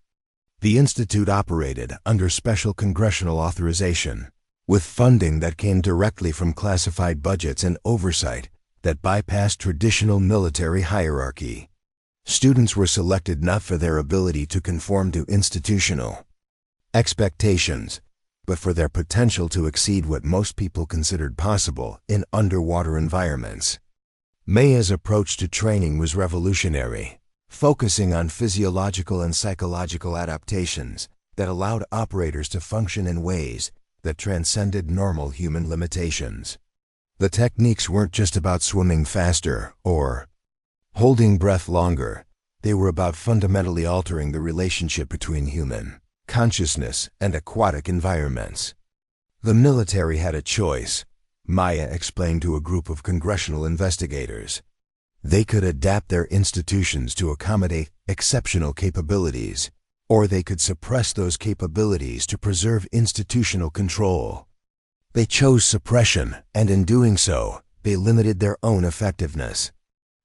The institute operated under special congressional authorization, with funding that came directly from classified budgets and oversight that bypassed traditional military hierarchy. Students were selected not for their ability to conform to institutional expectations, but for their potential to exceed what most people considered possible in underwater environments. Maya's approach to training was revolutionary, focusing on physiological and psychological adaptations that allowed operators to function in ways that transcended normal human limitations. The techniques weren't just about swimming faster or holding breath longer. They were about fundamentally altering the relationship between human consciousness and aquatic environments. The military had a choice, Maya explained to a group of congressional investigators. They could adapt their institutions to accommodate exceptional capabilities, or they could suppress those capabilities to preserve institutional control. They chose suppression, and in doing so, they limited their own effectiveness.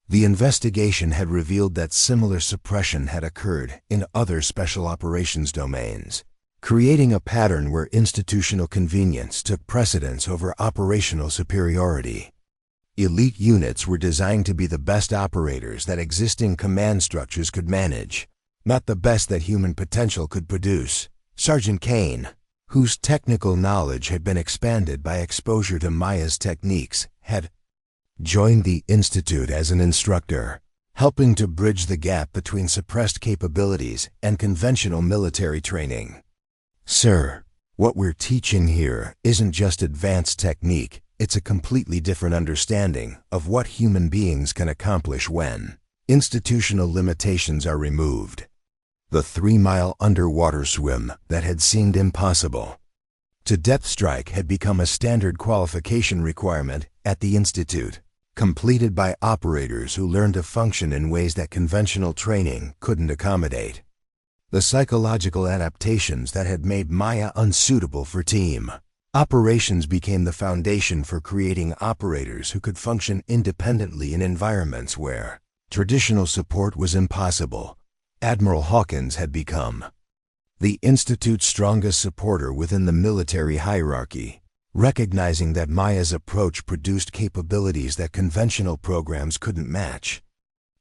The investigation had revealed that similar suppression had occurred in other special operations domains, creating a pattern where institutional convenience took precedence over operational superiority. Elite units were designed to be the best operators that existing command structures could manage, not the best that human potential could produce. Sergeant Kane, whose technical knowledge had been expanded by exposure to Maya's techniques, had joined the Institute as an instructor, helping to bridge the gap between suppressed capabilities and conventional military training. "Sir, what we're teaching here isn't just advanced technique, it's a completely different understanding of what human beings can accomplish when institutional limitations are removed." The 3-mile underwater swim that had seemed impossible to depth strike had become a standard qualification requirement at the Institute, completed by operators who learned to function in ways that conventional training couldn't accommodate. The psychological adaptations that had made Maya unsuitable for team operations became the foundation for creating operators who could function independently in environments where traditional support was impossible. Admiral Hawkins had become the Institute's strongest supporter within the military hierarchy, recognizing that Maya's approach produced capabilities that conventional programs couldn't match.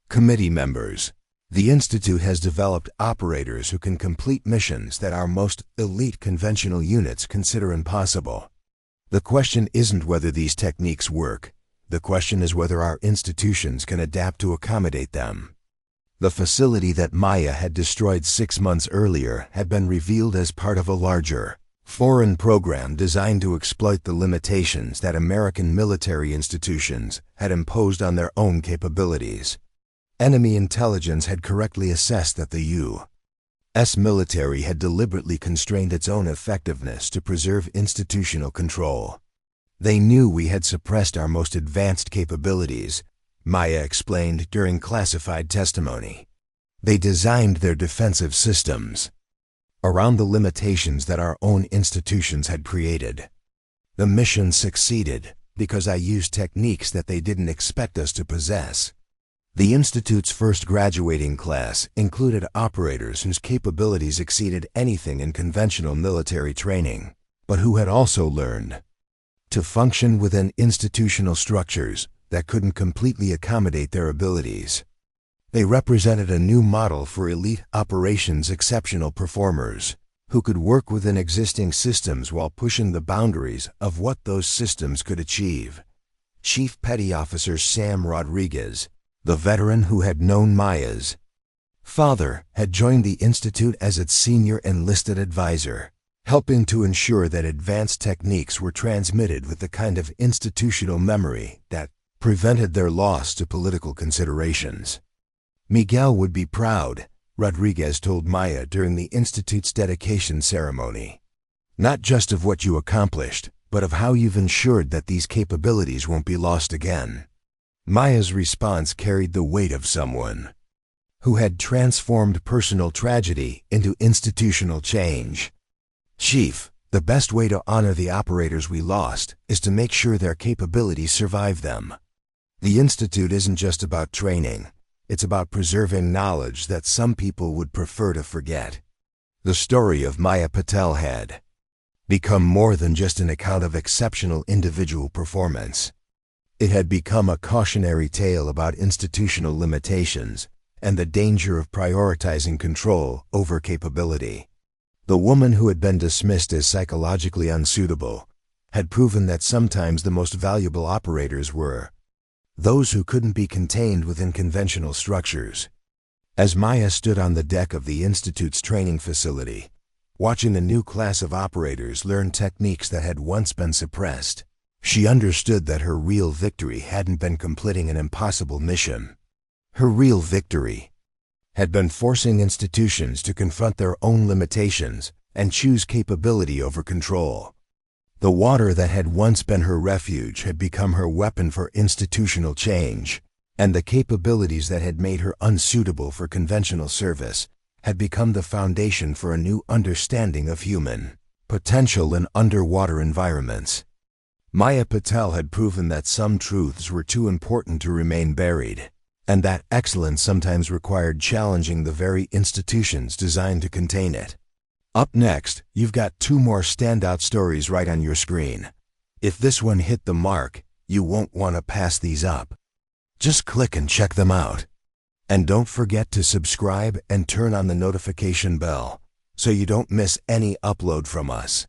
Committee members, the Institute has developed operators who can complete missions that our most elite conventional units consider impossible. The question isn't whether these techniques work. The question is whether our institutions can adapt to accommodate them. The facility that Maya had destroyed 6 months earlier had been revealed as part of a larger, foreign program designed to exploit the limitations that American military institutions had imposed on their own capabilities. Enemy intelligence had correctly assessed that the U.S. military had deliberately constrained its own effectiveness to preserve institutional control. They knew we had suppressed our most advanced capabilities, Maya explained during classified testimony. They designed their defensive systems around the limitations that our own institutions had created. The mission succeeded because I used techniques that they didn't expect us to possess. The Institute's first graduating class included operators whose capabilities exceeded anything in conventional military training, but who had also learned to function within institutional structures that couldn't completely accommodate their abilities. They represented a new model for elite operations exceptional performers who could work within existing systems while pushing the boundaries of what those systems could achieve. Chief Petty Officer Sam Rodriguez, the veteran who had known Maya's father, had joined the Institute as its senior enlisted advisor, helping to ensure that advanced techniques were transmitted with the kind of institutional memory that prevented their loss to political considerations. "Miguel would be proud," Rodriguez told Maya during the Institute's dedication ceremony. "Not just of what you accomplished, but of how you've ensured that these capabilities won't be lost again." Maya's response carried the weight of someone who had transformed personal tragedy into institutional change. "Chief, the best way to honor the operators we lost is to make sure their capabilities survive them. The Institute isn't just about training. It's about preserving knowledge that some people would prefer to forget." The story of Maya Patel had become more than just an account of exceptional individual performance. It had become a cautionary tale about institutional limitations and the danger of prioritizing control over capability. The woman who had been dismissed as psychologically unsuitable had proven that sometimes the most valuable operators were those who couldn't be contained within conventional structures. As Maya stood on the deck of the Institute's training facility, watching the new class of operators learn techniques that had once been suppressed, she understood that her real victory hadn't been completing an impossible mission. Her real victory had been forcing institutions to confront their own limitations and choose capability over control. The water that had once been her refuge had become her weapon for institutional change, and the capabilities that had made her unsuitable for conventional service had become the foundation for a new understanding of human potential in underwater environments. Maya Patel had proven that some truths were too important to remain buried. And that excellence sometimes required challenging the very institutions designed to contain it. Up next, you've got two more standout stories right on your screen. If this one hit the mark, you won't want to pass these up. Just click and check them out. And don't forget to subscribe and turn on the notification bell so you don't miss any upload from us.